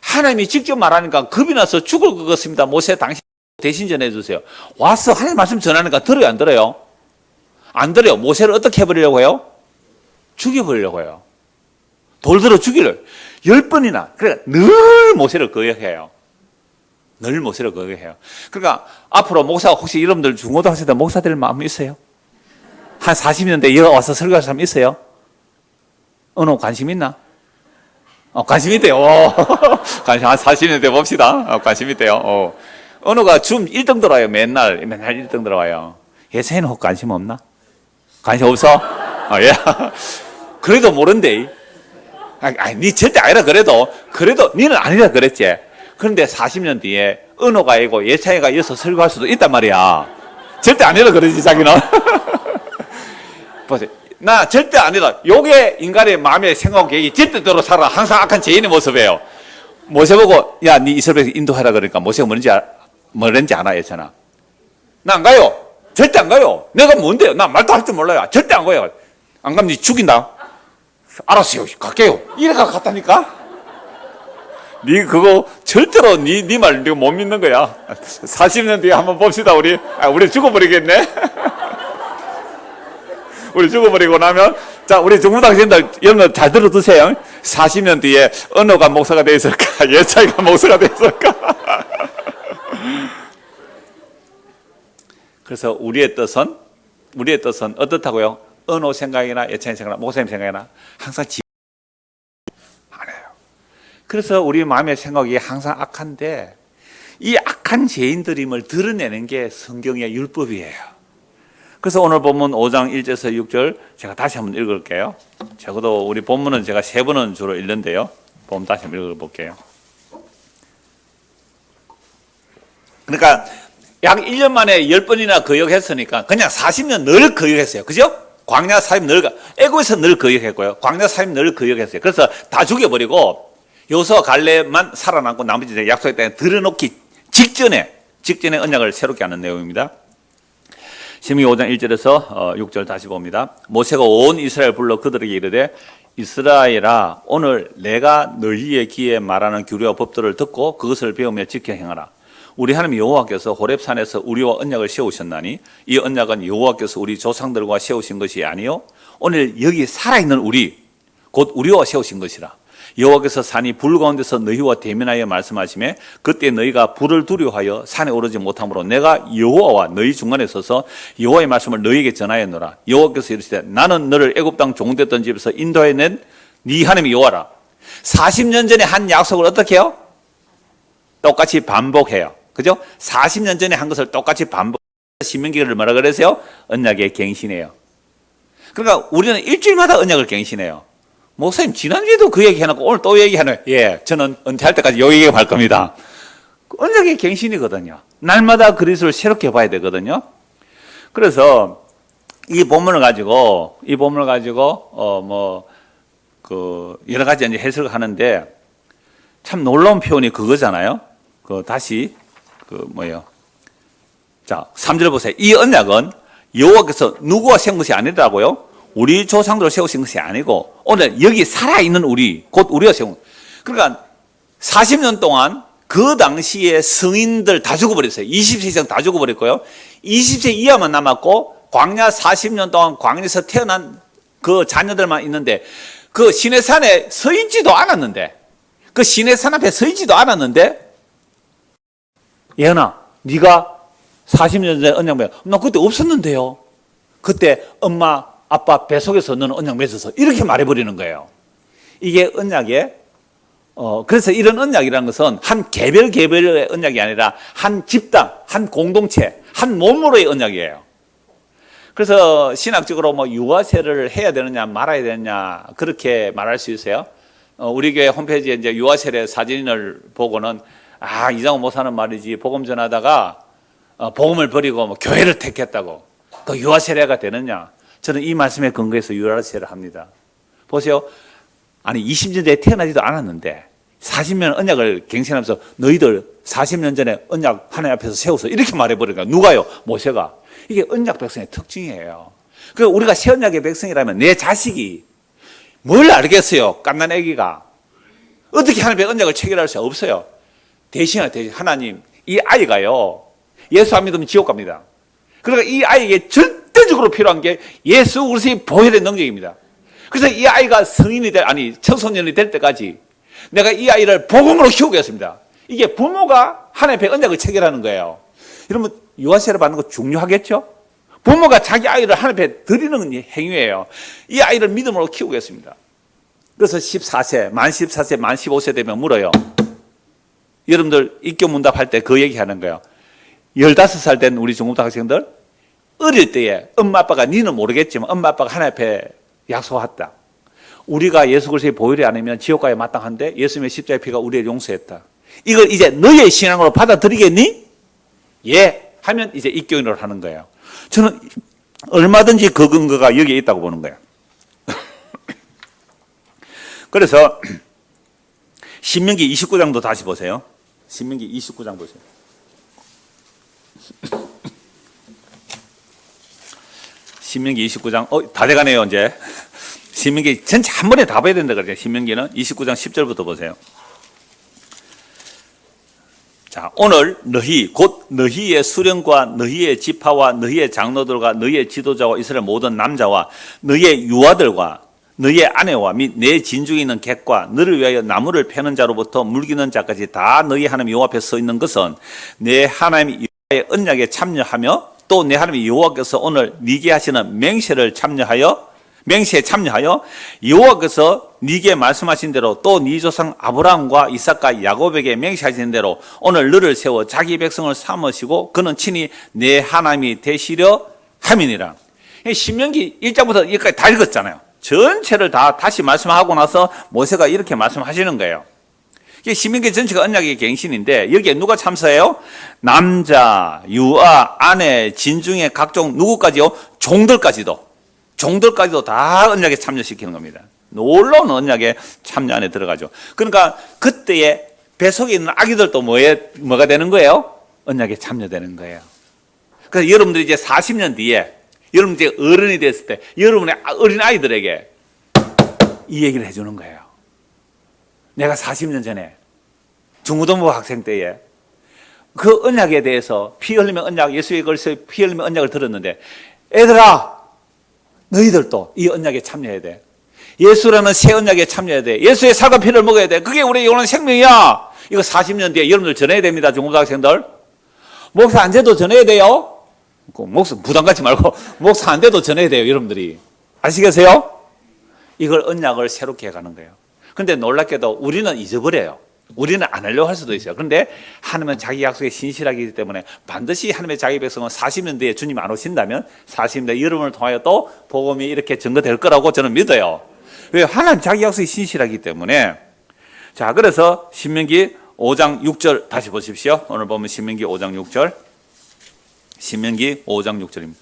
하나님이 직접 말하니까 겁이 나서 죽을 것 같습니다. 모세 당신 대신 전해주세요. 와서 하나님 말씀 전하니까 들어요, 안 들어요? 안 들어요. 모세를 어떻게 해버리려고 해요? 죽여버리려고 해요. 돌 들어 죽이려. 10번이나. 그러니까 늘 모세를 거역해요. 늘 모세를 거역해요. 그러니까 앞으로 목사가 혹시 여러분들 중고등학생 때 목사 될 마음 있어요? 한 40년 대 여기 와서 설교할 사람 있어요? 어느 관심 있나? 관심 있대요. 관심 한 40년 대 봅시다. 관심 있대요. 은호가 줌 1등 들어와요. 맨날 1등 들어와요. 예선이는 혹 관심 없나? 관심 없어? 예. 그래도 모른대. 니 절대 아니라 그래도 니는 아니라 그랬지. 그런데 40년 뒤에 은호가 아니고 예찬이가 이어서 설교할 수도 있단 말이야. 절대 아니라 그러지, 자기는. 보세요. 나 절대 아니라. 요게 인간의 마음의 생각 계획이 절대대로 살아. 항상 악한 죄인의 모습이에요. 모세 보고, 야, 니 이스라엘에서 인도하라 그러니까 모세가 뭐랬는지 알아, 했잖아. 나 안 가요. 절대 안 가요. 내가 뭔데요? 나 말도 할 줄 몰라요. 절대 안 가요. 안 가면 니 죽인다. 알았어요. 갈게요. 이래가 갔다니까? 니 그거 절대로 니 말 내가 못 믿는 거야. 40년 뒤에 한번 봅시다, 우리. 우리 죽어버리겠네? 우리 죽어버리고 나면, 자, 우리 중고등학생들 여러분 잘 들어두세요. 40년 뒤에 은호가 목사가 돼 있을까? 예차이가 목사가 돼 있을까? 그래서 우리의 뜻은 어떻다고요? 은호 생각이나 예차이 생각이나 목사님 생각이나 항상 안 해요. 그래서 우리 마음의 생각이 항상 악한데 이 악한 죄인들임을 드러내는 게 성경의 율법이에요. 그래서 오늘 본문 5장 1절에서 6절 제가 다시 한번 읽을게요. 적어도 우리 본문은 제가 3번은 주로 읽는데요. 본문 다시 한번 읽어볼게요. 그러니까 약 1년 만에 10번이나 거역했으니까 그냥 40년 늘 거역했어요. 그죠? 광야 40년 늘, 애굽에서 늘 거역했고요. 광야 40년 늘 거역했어요. 그래서 다 죽여버리고 여호수아 갈렙만 살아남고 나머지 약속의 땅에 들여놓기 직전에 언약을 새롭게 하는 내용입니다. 신명기 5장 1절에서 6절 다시 봅니다. 모세가 온 이스라엘 불러 그들에게 이르되 이스라엘아 오늘 내가 너희의 귀에 말하는 규례와 법도를 듣고 그것을 배우며 지켜 행하라. 우리 하나님 여호와께서 호렙산에서 우리와 언약을 세우셨나니 이 언약은 여호와께서 우리 조상들과 세우신 것이 아니요 오늘 여기 살아있는 우리 곧 우리와 세우신 것이라. 여호와께서 산이 불 가운데서 너희와 대면하여 말씀하시매 그때 너희가 불을 두려워하여 산에 오르지 못하므로 내가 여호와와 너희 중간에 서서 여호와의 말씀을 너희에게 전하였노라. 여호와께서 이르시되 나는 너를 애굽 땅 종되던 집에서 인도해 낸 네 하나님 여호와라. 40년 전에 한 약속을 어떻게 해요? 똑같이 반복해요. 그죠? 40년 전에 한 것을 똑같이 반복. 신명기를 뭐라 그러세요? 언약의 갱신이에요. 그러니까 우리는 일주일마다 언약을 갱신해요. 목사님 지난주에도 그 얘기 해놓고 오늘 또 얘기하네. 예, 저는 은퇴할 때까지 요 얘기할 겁니다. 언약의 갱신이거든요. 날마다 그리스도를 새롭게 봐야 되거든요. 그래서 이 본문을 가지고 여러 가지 이제 해석을 하는데 참 놀라운 표현이 그거잖아요. 자, 3절 보세요. 이 언약은 여호와께서 누구와 세운 것이 아니라고요? 우리 조상들을 세우신 것이 아니고 오늘 여기 살아있는 우리, 곧 우리가 세운. 그러니까 40년 동안 그 당시에 성인들 다 죽어버렸어요. 20세 이상 다 죽어버렸고요. 20세 이하만 남았고 광야 40년 동안 광야에서 태어난 그 자녀들만 있는데 그 시내산에 서 있지도 않았는데 그 시내산 앞에 서 있지도 않았는데 예은아 네가 40년 전에 언약 맺어. 나 그때 없었는데요. 그때 엄마 아빠 뱃속에서 너는 언약 맺어서 이렇게 말해버리는 거예요. 이게 언약의 그래서 이런 언약이라는 것은 한 개별의 언약이 아니라 한 집단, 한 공동체, 한 몸으로의 언약이에요. 그래서 신학적으로 뭐 유아세를 해야 되느냐 말아야 되느냐 그렇게 말할 수 있어요. 우리 교회 홈페이지에 이제 유아세례 사진을 보고는 이장호 목사는 말이지 복음 전하다가 복음을 버리고 뭐 교회를 택했다고 그 유아세례가 되느냐? 저는 이 말씀에 근거해서 유아세례를 합니다. 보세요. 아니 20년 전에 태어나지도 않았는데 40년 언약을 갱신하면서 너희들 40년 전에 언약 하나님 앞에서 세워서 이렇게 말해버리니까 누가요? 모세가. 이게 언약 백성의 특징이에요. 그러니까 우리가 새 언약의 백성이라면 내 자식이 뭘 알겠어요? 갓난 아기가. 어떻게 하나님의 언약을 체결할 수 없어요. 대신 하나님 이 아이가요 예수 안 믿으면 지옥 갑니다. 그러니까 이 아이에게 절대적으로 필요한 게 예수 그리스도의 보혈의 능력입니다. 그래서 이 아이가 청소년이 될 때까지 내가 이 아이를 복음으로 키우겠습니다. 이게 부모가 하나님의 언약을 체결하는 거예요. 여러분 유아세례 받는 거 중요하겠죠? 부모가 자기 아이를 하나님 앞에 드리는 행위예요. 이 아이를 믿음으로 키우겠습니다. 그래서 만 14세, 만 15세 되면 물어요. 여러분들 입교문답할 때 그 얘기하는 거예요. 15살 된 우리 중고등학교 학생들 어릴 때에 엄마 아빠가 니는 모르겠지만 엄마 아빠가 하나님 앞에 약속했다. 우리가 예수 그리스도의 보혈이 아니면 지옥 가에 마땅한데 예수님의 십자가의 피가 우리를 용서했다. 이걸 이제 너의 신앙으로 받아들이겠니? 예. 하면 이제 입교인으로 하는 거예요. 저는 얼마든지 그 근거가 여기에 있다고 보는 거예요. 그래서 신명기 29장도 다시 보세요. 신명기 29장 보세요. 신명기 29장, 다 돼가네요, 이제. 신명기 전체 한 번에 다 봐야 된다 그러죠. 신명기는 29장 10절부터 보세요. 자, 오늘 너희, 곧 너희의 수령과 너희의 지파와 너희의 장로들과 너희의 지도자와 이스라엘 모든 남자와 너희의 유아들과 너희의 아내와 및 내 진중에 있는 객과 너를 위하여 나무를 패는 자로부터 물기는 자까지 다 너희 하나님 여호와 앞에 서 있는 것은 내 하나님 여호와의 언약에 참여하며 또 내 하나님 여호와께서 오늘 네게 하시는 맹세에 참여하여 여호와께서 네게 말씀하신 대로 또 네 조상 아브라함과 이삭과 야곱에게 맹세하신 대로 오늘 너를 세워 자기 백성을 삼으시고 그는 친히 내 하나님이 되시려 함이니라. 신명기 1장부터 여기까지 다 읽었잖아요. 전체를 다 다시 말씀하고 나서 모세가 이렇게 말씀하시는 거예요. 신명기 전체가 언약의 갱신인데 여기에 누가 참석해요? 남자, 유아, 아내, 진중의 각종 누구까지요? 종들까지도 다 언약에 참여시키는 겁니다. 놀라운 언약에 참여 안에 들어가죠. 그러니까 그때의 뱃속에 있는 아기들도 뭐가 되는 거예요? 언약에 참여되는 거예요. 그래서 여러분들이 이제 40년 뒤에 여러분 이제 어른이 됐을 때 여러분의 어린 아이들에게 이 얘기를 해주는 거예요. 내가 40년 전에 중고등부 학생 때에 그 언약에 대해서 피 흘리면 언약, 예수의 걸서 피 흘리면 언약을 들었는데 애들아 너희들도 이 언약에 참여해야 돼. 예수라는 새 언약에 참여해야 돼. 예수의 살과 피를 먹어야 돼. 그게 우리의 영원한 생명이야. 이거 40년 뒤에 여러분들 전해야 됩니다. 중고등부 학생들. 목사 안 돼도 전해야 돼요. 목사 부담 갖지 말고 목사 안 돼도 전해야 돼요. 여러분들이. 아시겠어요? 이걸 언약을 새롭게 해가는 거예요. 근데 놀랍게도 우리는 잊어버려요. 우리는 안 하려고 할 수도 있어요. 그런데 하나님은 자기 약속에 신실하기 때문에 반드시 하나님의 자기 백성은 40년 뒤에 주님 안 오신다면 40년 뒤에 여러분을 통하여 또 복음이 이렇게 증거될 거라고 저는 믿어요. 왜? 하나님 자기 약속에 신실하기 때문에. 자, 그래서 신명기 5장 6절 다시 보십시오. 오늘 보면 신명기 5장 6절. 신명기 5장 6절입니다.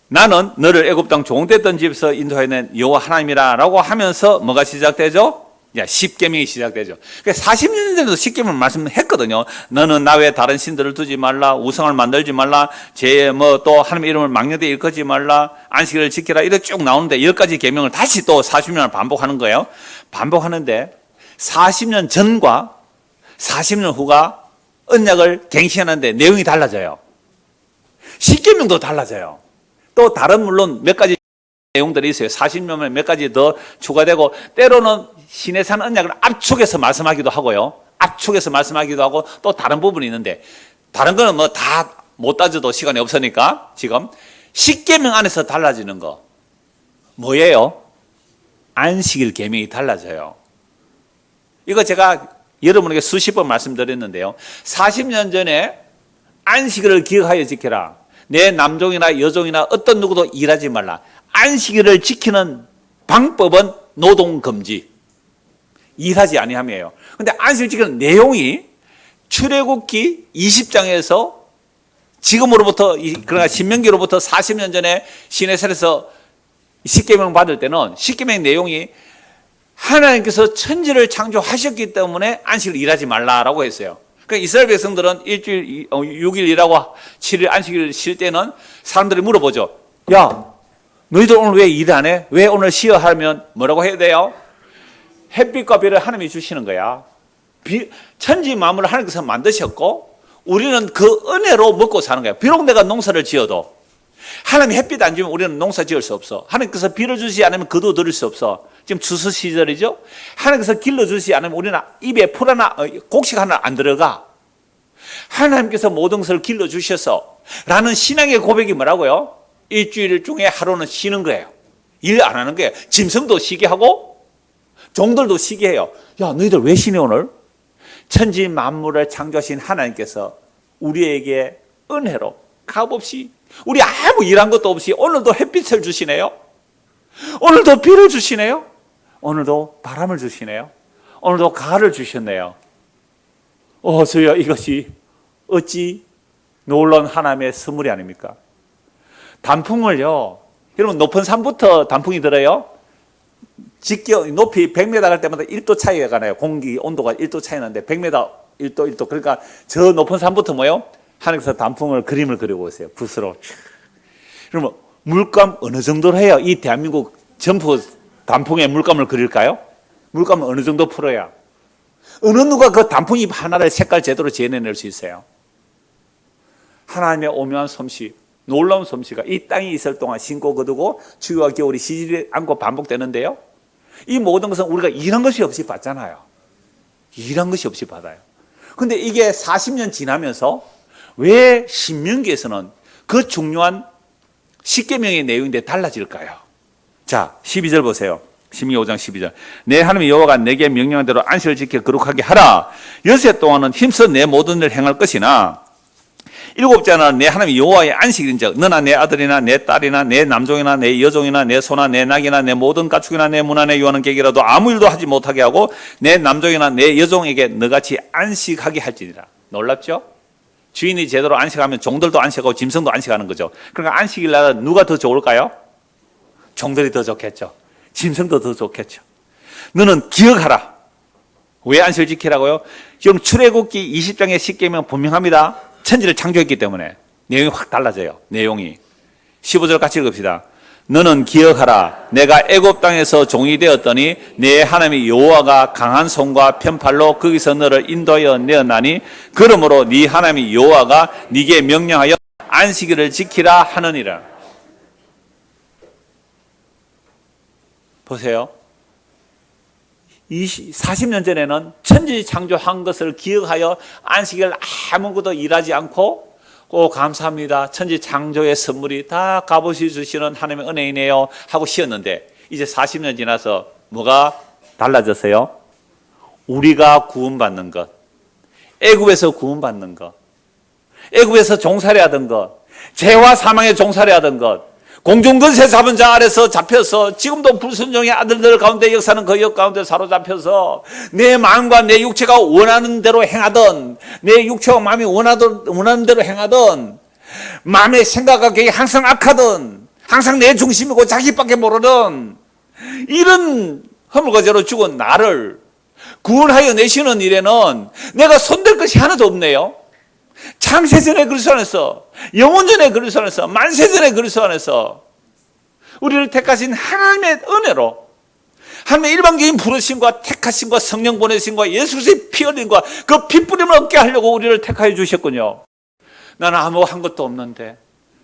나는 너를 애굽 땅 종됐던 집에서 인도하는 여호와 하나님이라라고 하면서 뭐가 시작되죠? 십계명이 시작되죠. 40년 전에도 십계명 말씀했거든요. 너는 나 외에 다른 신들을 두지 말라, 우상을 만들지 말라, 또 하나님의 이름을 망령되이 일컫지 말라, 안식일을 지키라 이렇게 쭉 나오는데 10가지 계명을 다시 또 40년을 반복하는 거예요. 반복하는데 40년 전과 40년 후가 언약을 갱신하는데 내용이 달라져요. 십계명도 달라져요. 또 다른 물론 몇 가지 내용들이 있어요. 40년에 몇 가지 더 추가되고 때로는 시내산 언약을 압축해서 말씀하기도 하고요. 압축해서 말씀하기도 하고 또 다른 부분이 있는데 다른 거는 뭐 다 못 따져도 시간이 없으니까 지금 십계명 안에서 달라지는 거 뭐예요? 안식일 계명이 달라져요. 이거 제가 여러분에게 수십 번 말씀드렸는데요. 40년 전에 안식일을 기억하여 지켜라. 내 남종이나 여종이나 어떤 누구도 일하지 말라. 안식일을 지키는 방법은 노동금지. 일하지 아니함이에요. 근데 안식일 지키는 내용이 출애굽기 20장에서 지금으로부터 그러나 신명기로부터 40년 전에 시내산에서 십계명 받을 때는 십계명 내용이 하나님께서 천지를 창조하셨기 때문에 안식을 일하지 말라라고 했어요. 그러니까 이스라엘 백성들은 일주일 6일 일하고 7일 안식일 쉴 때는 사람들이 물어보죠. 야, 너희들 오늘 왜 일 안 해? 왜 오늘 쉬어? 하면 뭐라고 해야 돼요? 햇빛과 비를 하나님이 주시는 거야. 천지 만물을 하나님께서 만드셨고 우리는 그 은혜로 먹고 사는 거야. 비록 내가 농사를 지어도 하나님이 햇빛 안 주면 우리는 농사 지을 수 없어. 하나님께서 비를 주시지 않으면 그도 들을 수 없어. 지금 추수 시절이죠. 하나님께서 길러주시지 않으면 우리는 입에 풀 하나, 곡식 하나 안 들어가. 하나님께서 모든 것을 길러주셔서 라는 신앙의 고백이 뭐라고요? 일주일 중에 하루는 쉬는 거예요. 일 안 하는 거예요. 짐승도 쉬게 하고 종들도 쉬게 해요. 야, 너희들 왜 쉬니 오늘? 천지 만물을 창조하신 하나님께서 우리에게 은혜로 값없이 우리 아무 일한 것도 없이 오늘도 햇빛을 주시네요. 오늘도 비를 주시네요. 오늘도 바람을 주시네요. 오늘도 가을을 주셨네요. 주여, 이것이 어찌 놀라운 하나님의 선물이 아닙니까? 단풍을요, 여러분 높은 산부터 단풍이 들어요. 높이 100m 갈 때마다 1도 차이가 나요. 공기 온도가 1도 차이 나는데 100m 1도. 그러니까 저 높은 산부터 뭐요? 하늘에서 단풍을 그림을 그리고 있어요. 붓으로. 그러면 물감 어느 정도로 해요? 이 대한민국 전부 단풍에 물감을 그릴까요? 물감을 어느 정도 풀어야? 어느 누가 그 단풍잎 하나를 색깔 제대로 지어낼 수 있어요? 하나님의 오묘한 솜씨, 놀라운 솜씨가 이 땅에 있을 동안 신고 거두고 추위와 겨울이 쉬지 않고 반복되는데요. 이 모든 것은 우리가 일한 것이 없이 받잖아요. 일한 것이 없이 받아요. 근데 이게 40년 지나면서 왜 신명기에서는 그 중요한 십계명의 내용인데 달라질까요? 자, 12절 보세요. 신명기 5장 12절. 내 하나님 여호와가 내게 명령한 대로 안식을 지켜 거룩하게 하라. 여세 동안은 힘써 내 모든 일을 행할 것이나 일곱째는 내 하나님 여호와의 안식일인즉 너나 내 아들이나 내 딸이나 내 남종이나 내 여종이나 내 소나 내 낙이나 내 모든 가축이나 내 문 안에 요하는 객이라도 아무 일도 하지 못하게 하고 내 남종이나 내 여종에게 너같이 안식하게 할지니라. 놀랍죠? 주인이 제대로 안식하면 종들도 안식하고 짐승도 안식하는 거죠. 그러니까 안식일 날은 누가 더 좋을까요? 종들이 더 좋겠죠. 짐승도 더 좋겠죠. 너는 기억하라. 왜 안식을 지키라고요? 지금 출애굽기 20장의 십계명 분명합니다. 천지를 창조했기 때문에 내용이 확 달라져요. 내용이 15절 같이 읽읍시다. 너는 기억하라. 내가 애굽 땅에서 종이 되었더니 내 하나님 여호와가 강한 손과 편팔로 거기서 너를 인도하여 내었나니 그러므로 네 하나님 여호와가 네게 명령하여 안식일을 지키라 하느니라. 보세요. 40년 전에는 천지 창조한 것을 기억하여 안식일 아무것도 일하지 않고 감사합니다. 천지 창조의 선물이 다 값없이 주시는 하나님의 은혜이네요 하고 쉬었는데 이제 40년 지나서 뭐가 달라졌어요? 우리가 구원받는 것, 애굽에서 구원받는 것, 애굽에서 종살이 하던 것, 죄와 사망에 종살이 하던 것, 공중근세 잡은 자 아래서 잡혀서 지금도 불순종의 아들들 가운데 역사는 그 역 가운데 사로잡혀서 내 마음과 내 육체가 원하는 대로 행하던, 내 육체와 마음이 원하는 대로 행하던, 마음의 생각과 계획이 항상 악하던, 항상 내 중심이고 자기밖에 모르던 이런 허물거제로 죽은 나를 구원하여 내시는 일에는 내가 손댈 것이 하나도 없네요. 창세전에 그리스도 안에서, 영원전에 그리스도 안에서, 만세전에 그리스도 안에서 우리를 택하신 하나님의 은혜로, 하나님의 일방적인 부르심과 택하심과 성령 보내심과 예수 그리스도의 피 흘림과 그 핏부림을 얻게 하려고 우리를 택하여 주셨군요. 나는 아무 한 것도 없는데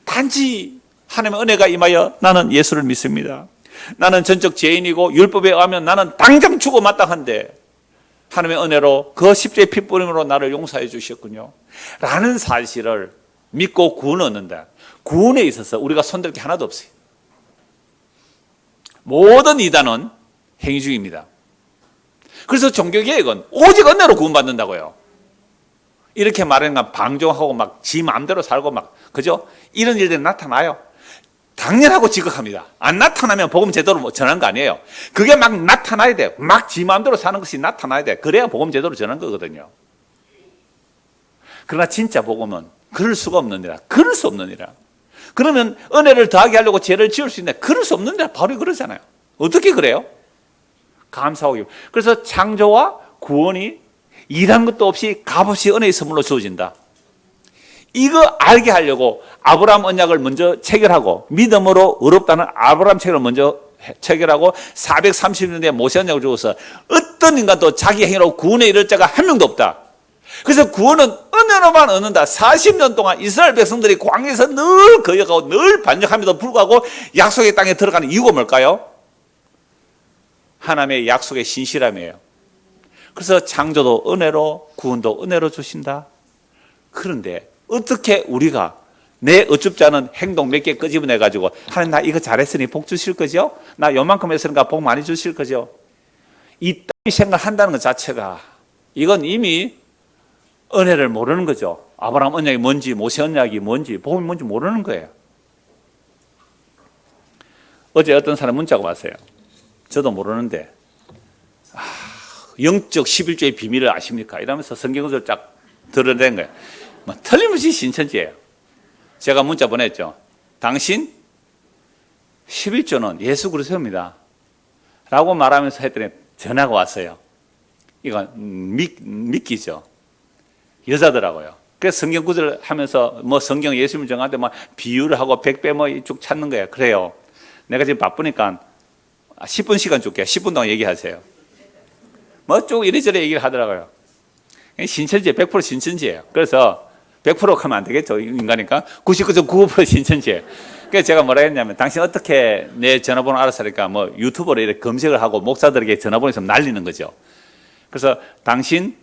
단지 하나님의 은혜가 임하여 나는 예수를 믿습니다. 나는 전적 죄인이고 율법에 의하면 나는 당장 죽어 마땅한데 하나님의 은혜로 그 십자의 핏부림으로 나를 용서해 주셨군요 라는 사실을 믿고 구원을 얻는다. 구원에 있어서 우리가 손댈 게 하나도 없어요. 모든 이단은 행위주의입니다. 그래서 종교개혁은 오직 은혜로 구원받는다고요. 이렇게 말하는 건 방종하고 막 지 마음대로 살고 막, 그죠? 이런 일들이 나타나요. 당연하고 지극합니다. 안 나타나면 복음 제대로 전한 거 아니에요. 그게 막 나타나야 돼. 막 지 마음대로 사는 것이 나타나야 돼. 그래야 복음 제대로 전한 거거든요. 그러나 진짜 복음은 그럴 수가 없느니라. 그럴 수 없느니라. 그러면 은혜를 더하게 하려고 죄를 지을 수 있는데 그럴 수 없느니라. 바로 그러잖아요. 어떻게 그래요? 감사하고. 그래서 창조와 구원이 일한 것도 없이 값없이 은혜의 선물로 주어진다. 이거 알게 하려고 아브라함 언약을 먼저 체결하고 믿음으로 의롭다는 아브라함 체결을 먼저 체결하고 430년대 모세 언약을 주고서 어떤 인간도 자기 행위로 구원에 이를 자가 한 명도 없다. 그래서 구원은 은혜로만 얻는다. 40년 동안 이스라엘 백성들이 광야에서 늘 거역하고 늘 반역함에도 불구하고 약속의 땅에 들어가는 이유가 뭘까요? 하나님의 약속의 신실함이에요. 그래서 창조도 은혜로, 구원도 은혜로 주신다. 그런데 어떻게 우리가 내 어줍지 않은 행동 몇 개 끄집어내가지고 하나님 나 이거 잘했으니 복 주실 거죠? 나 요만큼 했으니까 복 많이 주실 거죠? 이 생각한다는 것 자체가 이건 이미 은혜를 모르는 거죠. 아브라함 언약이 뭔지, 모세 언약이 뭔지, 복음이 뭔지 모르는 거예요. 어제 어떤 사람 문자가 왔어요. 저도 모르는데 영적 11조의 비밀을 아십니까? 이러면서 성경을 쫙 드러낸 거예요. 뭐 틀림없이 신천지예요. 제가 문자 보냈죠. 당신 11조는 예수 그리스도입니다. 라고 말하면서 했더니 전화가 왔어요. 이거 믿기죠. 여자더라고요. 그래서 성경 구절 하면서 뭐 성경 예수님 정한테 막 비유를 하고 100배 뭐 쭉 찾는 거예요. 그래요. 내가 지금 바쁘니까 10분 시간 줄게요. 10분 동안 얘기하세요. 뭐 쭉 이리저리 얘기를 하더라고요. 신천지 100% 신천지예요. 그래서 100% 하면 안 되겠죠. 인간이니까 99.95% 신천지예요. 그래서 제가 뭐라 했냐면 당신 어떻게 내 전화번호 알아서 하니까 뭐 유튜브로 이렇게 검색을 하고 목사들에게 전화번호 있으면 날리는 거죠. 그래서 당신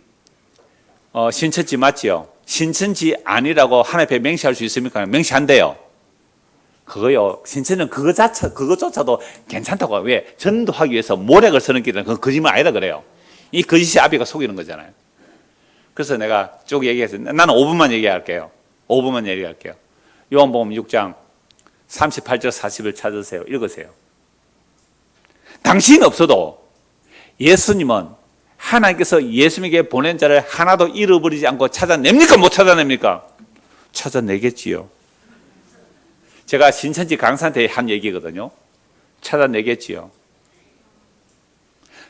신천지 맞지요? 신천지 아니라고 하나님 앞에 맹세할 수 있습니까? 맹세한대요. 그거요. 신천지는 그거조차도 괜찮다고. 왜? 전도하기 위해서 모략을 쓰는 길은 그건 거짓말 아니다 그래요. 이 거짓이 아비가 속이는 거잖아요. 그래서 내가 쭉 얘기해서 나는 5분만 얘기할게요. 5분만 얘기할게요. 요한복음 6장 38절 40을 찾으세요. 읽으세요. 당신 없어도 예수님은 하나님께서 예수님에게 보낸 자를 하나도 잃어버리지 않고 찾아냅니까? 못 찾아냅니까? 찾아내겠지요. 제가 신천지 강사한테 한 얘기거든요. 찾아내겠지요.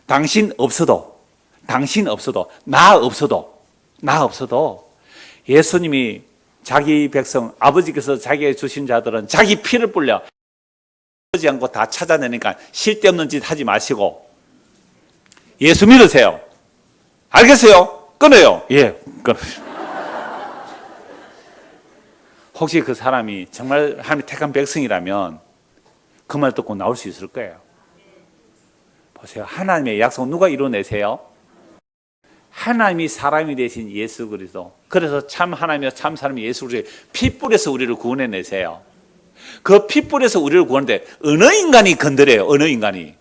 당신 없어도 나 없어도 예수님이 자기 백성 아버지께서 자기에게 주신 자들은 자기 피를 뿌려 하지 않고 다 찾아내니까 쓸데없는 짓 하지 마시고 예수 믿으세요. 알겠어요? 끊어요. 예, 끊어요. 혹시 그 사람이 정말 하나님이 택한 백성이라면 그 말 듣고 나올 수 있을 거예요. 보세요. 하나님의 약속 누가 이루어내세요? 하나님이 사람이 되신 예수 그리스도. 그래서 참 하나님이요 참 사람이 예수 그리스도 피 뿌려서 우리를 구원해내세요. 그 피 뿌려서 우리를 구하는데 어느 인간이 건드려요? 어느 인간이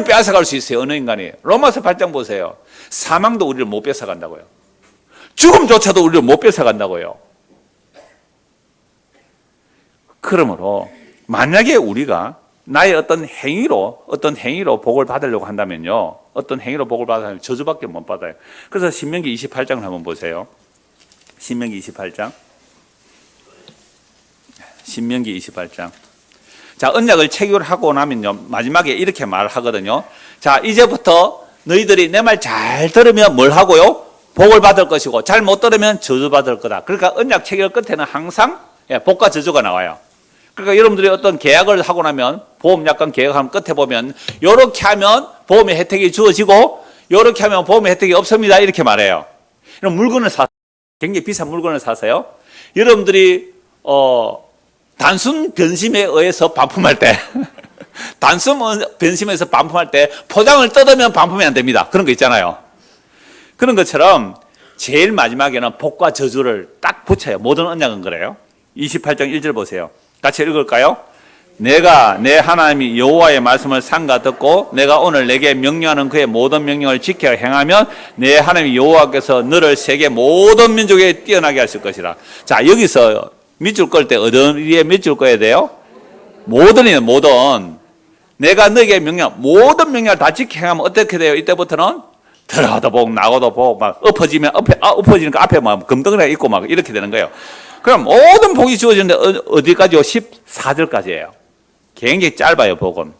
빼앗아갈 수 있어요? 어느 인간이? 로마서 8장 보세요. 사망도 우리를 못 뺏어간다고요. 죽음조차도 우리를 못 뺏어간다고요. 그러므로 만약에 우리가 나의 어떤 행위로 복을 받으려고 한다면요. 어떤 행위로 복을 받으면 저주밖에 못 받아요. 그래서 신명기 28장을 한번 보세요. 신명기 28장. 자, 언약을 체결하고 나면요. 마지막에 이렇게 말하거든요. 자, 이제부터 너희들이 내 말 잘 들으면 뭘 하고요? 복을 받을 것이고 잘 못 들으면 저주받을 거다. 그러니까 언약 체결 끝에는 항상 복과 저주가 나와요. 그러니까 여러분들이 어떤 계약을 하고 나면 보험약관 계약하면 끝에 보면 이렇게 하면 보험의 혜택이 주어지고 이렇게 하면 보험의 혜택이 없습니다. 이렇게 말해요. 이런 물건을 굉장히 비싼 물건을 사서요. 여러분들이 단순 변심에 의해서 반품할 때 단순 변심에서 반품할 때 포장을 뜯으면 반품이 안 됩니다. 그런 거 있잖아요. 그런 것처럼 제일 마지막에는 복과 저주를 딱 붙여요. 모든 언약은 그래요. 28장 1절 보세요. 같이 읽을까요? 내가 내 하나님이 여호와의 말씀을 삼가 듣고 내가 오늘 내게 명령하는 그의 모든 명령을 지켜 행하면 내 하나님 여호와께서 너를 세계 모든 민족에 뛰어나게 하실 것이라. 자, 여기서 밑줄 끌 때 어디에 밑줄 꺼야 돼요? 모든 내가 너에게 모든 명령을 다 지켜 행하면 어떻게 돼요? 이때부터는 들어가도 복 나가도 복 막 엎어지니까 앞에 막 금덩어리가 있고 막 이렇게 되는 거예요. 그럼 모든 복이 주어지는데 어디까지요? 14절까지예요. 굉장히 짧아요, 복은.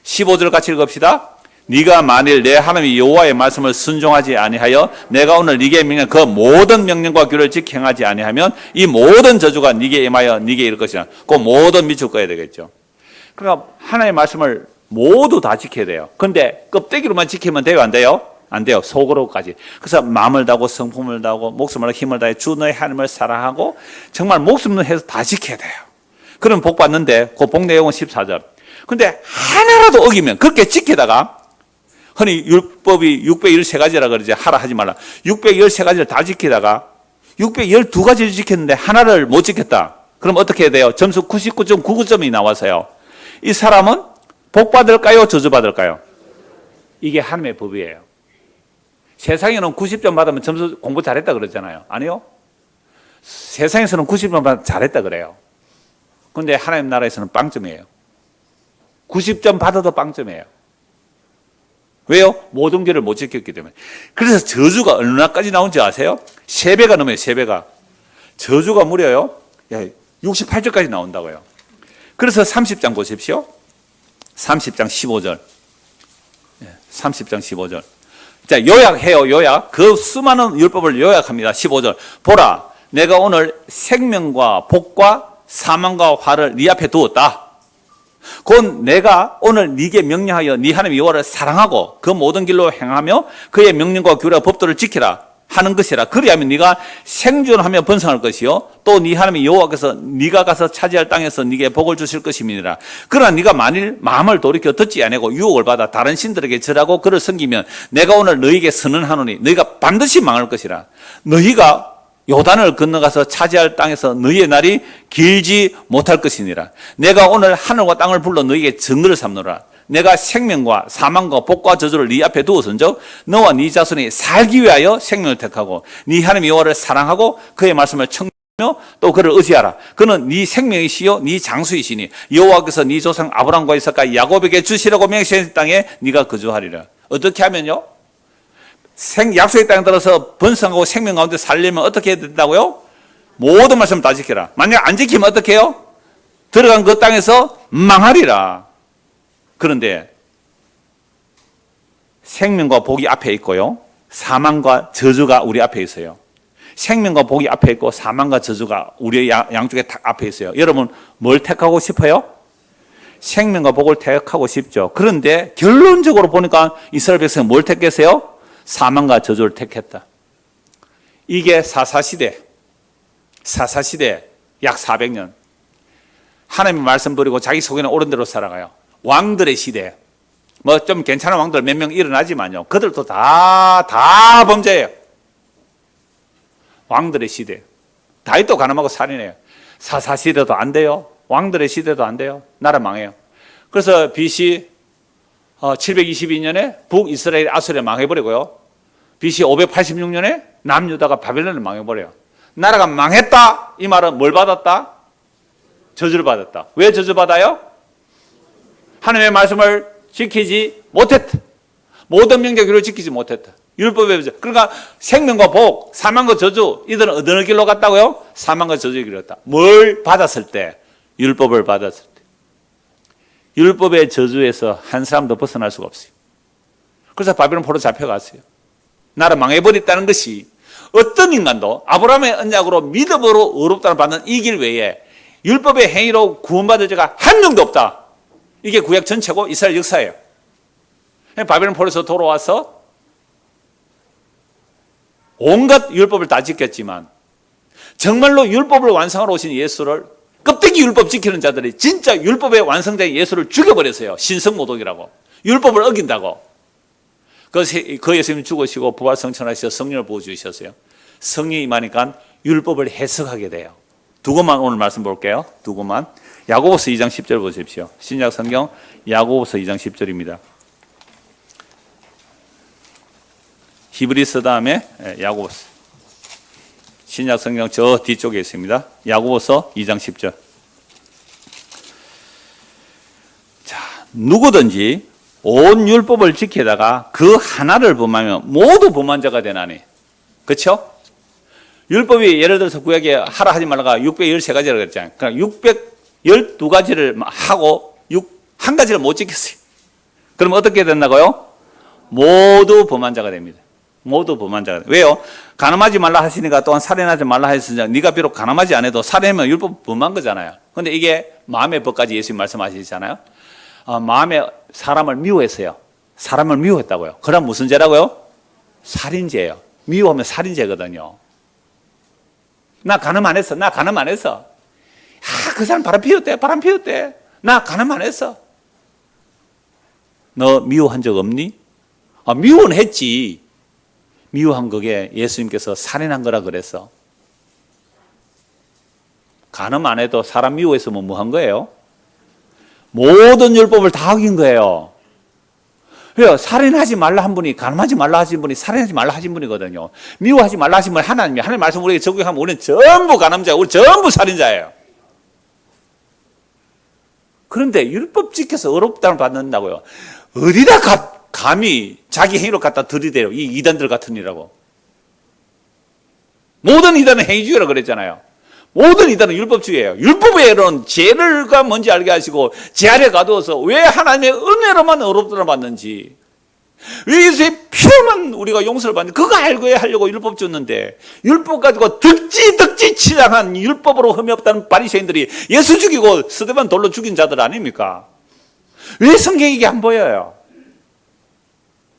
15절 같이 읽읍시다. 네가 만일 내 하나님 여호와의 말씀을 순종하지 아니하여 내가 오늘 네게 명령 그 모든 명령과 규를 지켜 행하지 아니하면 이 모든 저주가 네게 임하여 네게 이를 것이라. 그 모든 밑줄 꺼야 되겠죠. 그러니까 하나님의 말씀을 모두 다 지켜야 돼요. 근데 껍데기로만 지키면 돼요, 안 돼요? 안 돼요. 속으로까지. 그래서 마음을 다하고 성품을 다하고 목숨을 힘을 다해 주 너의 하나님을 사랑하고 정말 목숨을 해서 다 지켜야 돼요. 그럼 복 받는데 그 복 내용은 14절. 근데 하나라도 어기면 그렇게 지키다가 흔히 율법이 613가지라 그러지 하라 하지 말라. 613가지를 다 지키다가 612가지를 지켰는데 하나를 못 지켰다. 그럼 어떻게 해야 돼요? 점수 99.99점이 나와서요. 이 사람은 복 받을까요? 저주 받을까요? 이게 하나님의 법이에요. 세상에는 90점 받으면 점수 공부 잘했다 그러잖아요. 아니요? 세상에서는 90점 받으면 잘했다 그래요. 근데 하나님 나라에서는 빵점이에요. 90점 받아도 빵점이에요. 왜요? 모든 길을 못 지켰기 때문에. 그래서 저주가 얼마까지 나온지 아세요? 3배가 넘어요. 3배가. 저주가 무려요 68절까지 나온다고요. 그래서 30장 보십시오. 30장 15절. 30장 15절. 자, 요약해요. 요약. 그 수많은 율법을 요약합니다. 15절. 보라, 내가 오늘 생명과 복과 사망과 화를 네 앞에 두었다. 곧 내가 오늘 네게 명령하여 네 하나님 여호와를 사랑하고 그 모든 길로 행하며 그의 명령과 규례와 법도를 지키라 하는 것이라. 그리하면 네가 생존하며 번성할 것이요 또 네 하나님 여호와께서 네가 가서 차지할 땅에서 네게 복을 주실 것임이니라. 그러나 네가 만일 마음을 돌이켜 듣지 아니하고 유혹을 받아 다른 신들에게 절하고 그를 섬기면 내가 오늘 너희에게 선언하노니 너희가 반드시 망할 것이라. 너희가 요단을 건너가서 차지할 땅에서 너희의 날이 길지 못할 것이니라. 내가 오늘 하늘과 땅을 불러 너희에게 증거를 삼노라. 내가 생명과 사망과 복과 저주를 네 앞에 두었은즉 너와 네 자손이 살기 위하여 생명을 택하고 네 하나님 여호와를 사랑하고 그의 말씀을 청하며 또 그를 의지하라. 그는 네 생명이시요 네 장수이시니 여호와께서 네 조상 아브라함과 이삭과 야곱에게 주시라고 명시한 땅에 네가 거주하리라. 어떻게 하면요? 약속의 땅에 들어서 번성하고 생명 가운데 살려면 어떻게 해야 된다고요? 모든 말씀을 다 지켜라. 만약 안 지키면 어떻게 해요? 들어간 그 땅에서 망하리라. 그런데 생명과 복이 앞에 있고요, 사망과 저주가 우리 앞에 있어요. 생명과 복이 앞에 있고 사망과 저주가 우리 양쪽에 앞에 있어요. 여러분 뭘 택하고 싶어요? 생명과 복을 택하고 싶죠. 그런데 결론적으로 보니까 이스라엘 백성은 뭘 택했어요? 사망과 저주를 택했다. 이게 사사시대 약 400년 하나님의 말씀 버리고 자기 속에는 옳은 대로 살아가요. 왕들의 시대, 뭐 좀 괜찮은 왕들 몇 명 일어나지만요, 그들도 다 범죄예요. 왕들의 시대. 다윗도 가늠하고 살인해요. 사사시대도 안 돼요. 왕들의 시대도 안 돼요. 나라 망해요. 그래서 BC 722년에 북이스라엘 아수르에 망해버리고요, BC 586년에 남유다가 바벨론을 망해버려요. 나라가 망했다. 이 말은 뭘 받았다? 저주를 받았다. 왜 저주받아요? 하나님의 말씀을 지키지 못했다. 모든 명령을 지키지 못했다. 율법에. 그러니까 생명과 복, 사망과 저주, 이들은 어느 길로 갔다고요? 사망과 저주의 길로 갔다. 뭘 받았을 때? 율법을 받았을 때. 율법의 저주에서 한 사람도 벗어날 수가 없어요. 그래서 바벨론 포로 잡혀갔어요. 나라 망해버렸다는 것이 어떤 인간도 아브라함의 언약으로 믿음으로 의롭다는 받는 이 길 외에 율법의 행위로 구원받을 자가 한 명도 없다. 이게 구약 전체고 이스라엘 역사예요. 바벨론 포로에서 돌아와서 온갖 율법을 다 지켰지만 정말로 율법을 완성하러 오신 예수를, 껍데기 율법 지키는 자들이 진짜 율법의 완성자인 예수를 죽여버렸어요. 신성모독이라고. 율법을 어긴다고. 그 예수님이 죽으시고 부활성천하셔서 성령을 부어주셨어요. 성령이 임하니까 율법을 해석하게 돼요. 두 것만 오늘 말씀 볼게요. 두 것만. 야고보서 2장 10절 보십시오. 신약 성경 야고보서 2장 10절입니다. 히브리서 다음에 야고보서. 신약 성경 저 뒤쪽에 있습니다. 야고보서 2장 10절. 자, 누구든지 온 율법을 지키다가 그 하나를 범하면 모두 범한 자가 되나니. 그렇죠? 율법이 예를 들어서 구약에 하라 하지 말라가 613가지라고 그랬잖아요. 그러니까 612가지를 하고 한 가지를 못 지켰어요. 그럼 어떻게 된다고요? 모두 범한 자가 됩니다. 모두 범한 자가. 왜요? 간음하지 말라 하시니까 또한 살인하지 말라 하시니까 네가 비록 간음하지 않아도 살인하면 율법 범한 거잖아요. 그런데 이게 마음의 법까지 예수님 말씀하시잖아요. 마음에 사람을 미워했어요. 사람을 미워했다고요. 그럼 무슨 죄라고요? 살인죄예요. 미워하면 살인죄거든요. 나 간음 안 했어. 나 간음 안 했어. 그 사람 바람 피웠대. 나 간음 안 했어. 너 미워한 적 없니? 미워는 했지. 미워한 그게 예수님께서 살인한 거라 그랬어. 간음 안 해도 사람 미워했으면 뭐 한 거예요? 모든 율법을 다 어긴 거예요. 왜요? 살인하지 말라 한 분이, 간음하지 말라 하신 분이 살인하지 말라 하신 분이거든요. 미워하지 말라 하신 분이 하나님이에요. 하나님 말씀 우리에게 적용하면 우리는 전부 간음자예요. 우리 전부 살인자예요. 그런데 율법 지켜서 의롭다는 받는다고요. 어디다 감히 자기 행위로 갖다 들이대요. 이 이단들 같은 이라고. 모든 이단은 행위주의라고 그랬잖아요. 모든 이단은 율법주의예요. 율법에는 죄가 뭔지 알게 하시고 죄 아래 가두어서 왜 하나님의 은혜로만 의롭다를 받는지, 왜 예수의 피로만 우리가 용서를 받는지 그거 알고 하려고 율법 줬는데, 율법 가지고 득지 치장한 율법으로 흠이 없다는 바리새인들이 예수 죽이고 스데반 돌로 죽인 자들 아닙니까? 왜 성경이 이게 안 보여요?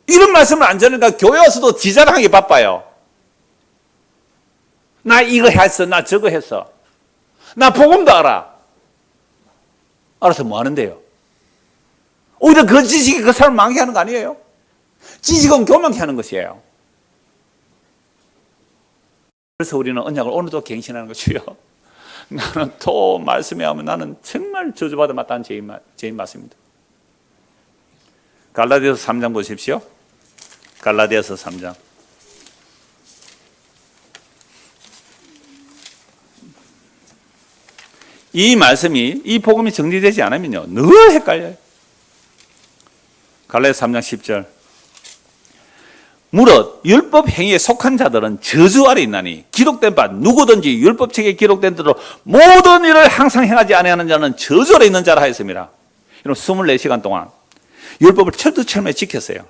이런 말씀을 안 전하니까 교회 와서도 지자랑하기 바빠요. 나 이거 했어, 나 저거 했어, 나 복음도 알아. 알아서 뭐 하는데요? 오히려 그 지식이 그 사람 망하게 하는 거 아니에요? 지식은 교만케 하는 것이에요. 그래서 우리는 언약을 오늘도 갱신하는 것이요. 나는 또 말씀에 하면 나는 정말 저주받아 마땅한 죄인 맞습니다. 갈라디아서 3장 보십시오. 갈라디아서 3장. 이 말씀이, 이 복음이 정리되지 않으면요, 늘 헷갈려요. 갈라디아서 3장 10절. 무릇 율법 행위에 속한 자들은 저주 아래 있나니 기록된 바 누구든지 율법책에 기록된 대로 모든 일을 항상 행하지 아니하는 자는 저주 아래 있는 자라 하였습니다. 여러분 24시간 동안 율법을 철두철미하게 지켰어요.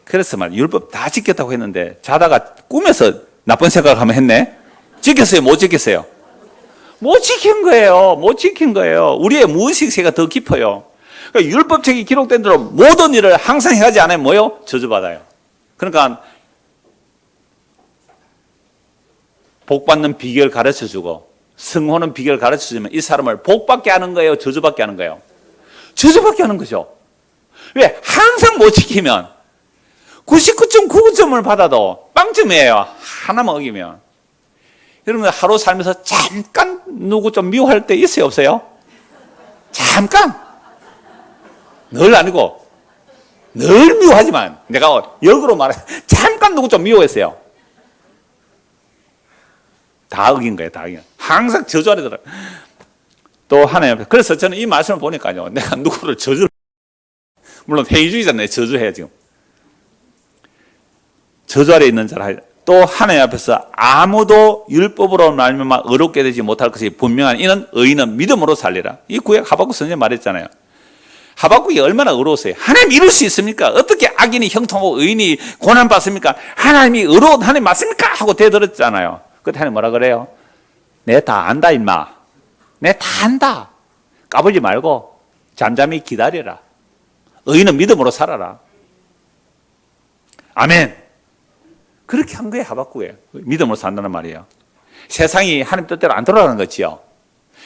그래서 율법 다 지켰다고 했는데 자다가 꿈에서 나쁜 생각을 하면 했네? 지켰어요? 못 지켰어요? 못 지킨 거예요. 못 지킨 거예요. 우리의 무의식세가 더 깊어요. 그러니까 율법책이 기록된 대로 모든 일을 항상 행하지 않으면 뭐요? 저주받아요. 그러니까 복받는 비결 가르쳐주고 승호는 비결 가르쳐주면 이 사람을 복받게 하는 거예요? 저주받게 하는 거예요? 저주받게 하는 거죠. 왜? 항상 못 지키면 99.99점을 받아도 빵점이에요. 하나만 어기면. 여러분 하루 살면서 잠깐 누구 좀 미워할 때 있어요? 없어요? 잠깐. 늘 아니고 늘 미워하지만 내가 역으로 말해 잠깐 누구 좀 미워했어요. 다 어긴 거예요. 다 어긴. 항상 저주 아래 들어. 또 하나님 앞에. 그래서 저는 이 말씀을 보니까요, 내가 누구를 저주, 물론 회의주의잖아요. 저주해요 지금. 저주 아래 있는 자라. 또 하나님 앞에서 아무도 율법으로 말미암아 의롭게 되지 못할 것이 분명한 이는 의인은 믿음으로 살리라. 이 구약 하박국 선생님 말했잖아요. 하박국이 얼마나 어려웠어요. 하나님 이룰 수 있습니까? 어떻게 악인이 형통하고 의인이 고난받습니까? 하나님이 의로운 하나님 맞습니까? 하고 대들었잖아요. 그때 하나님 뭐라 그래요? 내 다 안다 임마. 내 다 안다. 까불지 말고 잠잠히 기다려라. 의인은 믿음으로 살아라. 아멘. 그렇게 한 거예요. 하박국에. 믿음으로 산다는 말이에요. 세상이 하나님 뜻대로 안 돌아가는 것 같지요.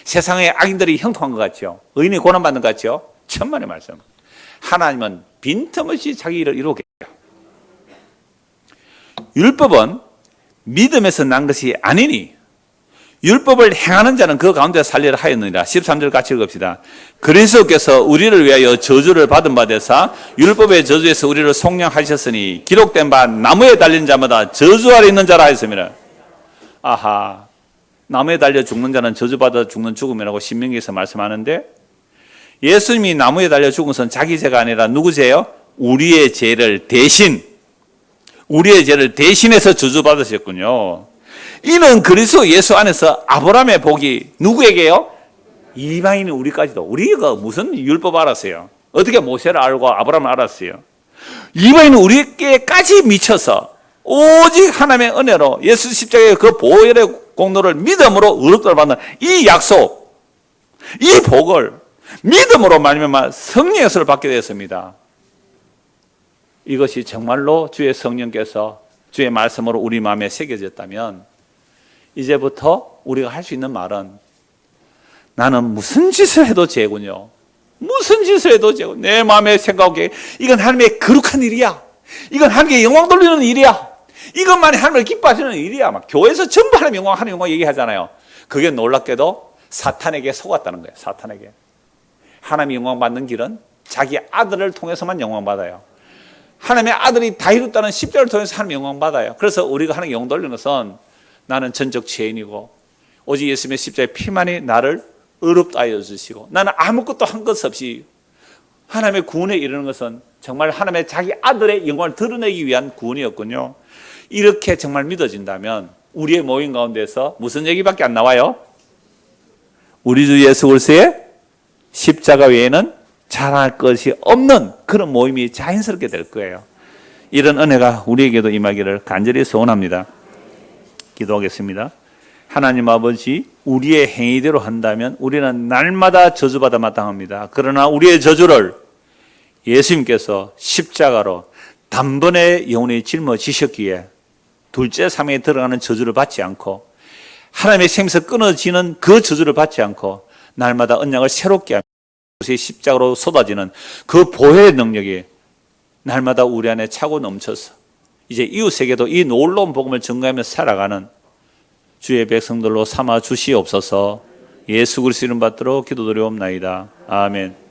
세상의 악인들이 형통한 것 같지요. 의인이 고난받는 것 같지요. 천만의 말씀. 하나님은 빈틈없이 자기 일을 이루게 해요. 율법은 믿음에서 난 것이 아니니 율법을 행하는 자는 그 가운데 살리라 하였느니라. 13절 같이 읽읍시다. 그리스도께서 우리를 위하여 저주를 받은 바 되사 율법의 저주에서 우리를 속량하셨으니 기록된 바 나무에 달린 자마다 저주 아래 있는 자라 하였습니다. 아하, 나무에 달려 죽는 자는 저주받아 죽는 죽음이라고 신명기에서 말씀하는데, 예수님이 나무에 달려 죽은 것은 자기 죄가 아니라 누구 죄요? 우리의 죄를 대신해서 저주받으셨군요. 이는 그리스도 예수 안에서 아브라함의 복이 누구에게요? 이방인 우리까지도. 우리가 무슨 율법 알았어요? 어떻게 모세를 알고 아브라함을 알았어요? 이방인 우리에게까지 미쳐서 오직 하나님의 은혜로 예수 십자가의 그 보혈의 공로를 믿음으로 의롭다를 받는 이 약속, 이 복을 믿음으로 말미암아 성령의 것을 받게 되었습니다. 이것이 정말로 주의 성령께서 주의 말씀으로 우리 마음에 새겨졌다면 이제부터 우리가 할 수 있는 말은 나는 무슨 짓을 해도 죄군요. 무슨 짓을 해도 죄고 내 마음에 생각하기에 이건 하나님의 거룩한 일이야. 이건 하나님께 영광 돌리는 일이야. 이것만이 하나님을 기뻐하시는 일이야. 막 교회에서 전부 하나님 영광 얘기하잖아요. 그게 놀랍게도 사탄에게 속았다는 거예요. 사탄에게. 하나님이 영광 받는 길은 자기 아들을 통해서만 영광 받아요. 하나님의 아들이 다 이뤘다는 십자가를 통해서 하나님 영광 받아요. 그래서 우리가 하나님 영광 돌리는 것은 나는 전적 죄인이고 오직 예수님의 십자가의 피만이 나를 의롭다 하여 주시고 나는 아무것도 한 것 없이 하나님의 구원에 이르는 것은 정말 하나님의 자기 아들의 영광을 드러내기 위한 구원이었군요. 이렇게 정말 믿어진다면 우리의 모임 가운데서 무슨 얘기밖에 안 나와요? 우리 주 예수 그리스도의 십자가 외에는 자랑할 것이 없는 그런 모임이 자연스럽게 될 거예요. 이런 은혜가 우리에게도 임하기를 간절히 소원합니다. 기도하겠습니다. 하나님 아버지, 우리의 행위대로 한다면 우리는 날마다 저주받아 마땅합니다. 그러나 우리의 저주를 예수님께서 십자가로 단번에 영원히 짊어지셨기에 둘째 사명에 들어가는 저주를 받지 않고 하나님의 생명에서 끊어지는 그 저주를 받지 않고 날마다 언약을 새롭게 하며 십자가로 쏟아지는 그 보혈의 능력이 날마다 우리 안에 차고 넘쳐서 이제 이웃에게도 이 놀라운 복음을 전가하며 살아가는 주의 백성들로 삼아 주시옵소서. 예수 그리스도 이름 받들어 기도드리옵나이다. 아멘.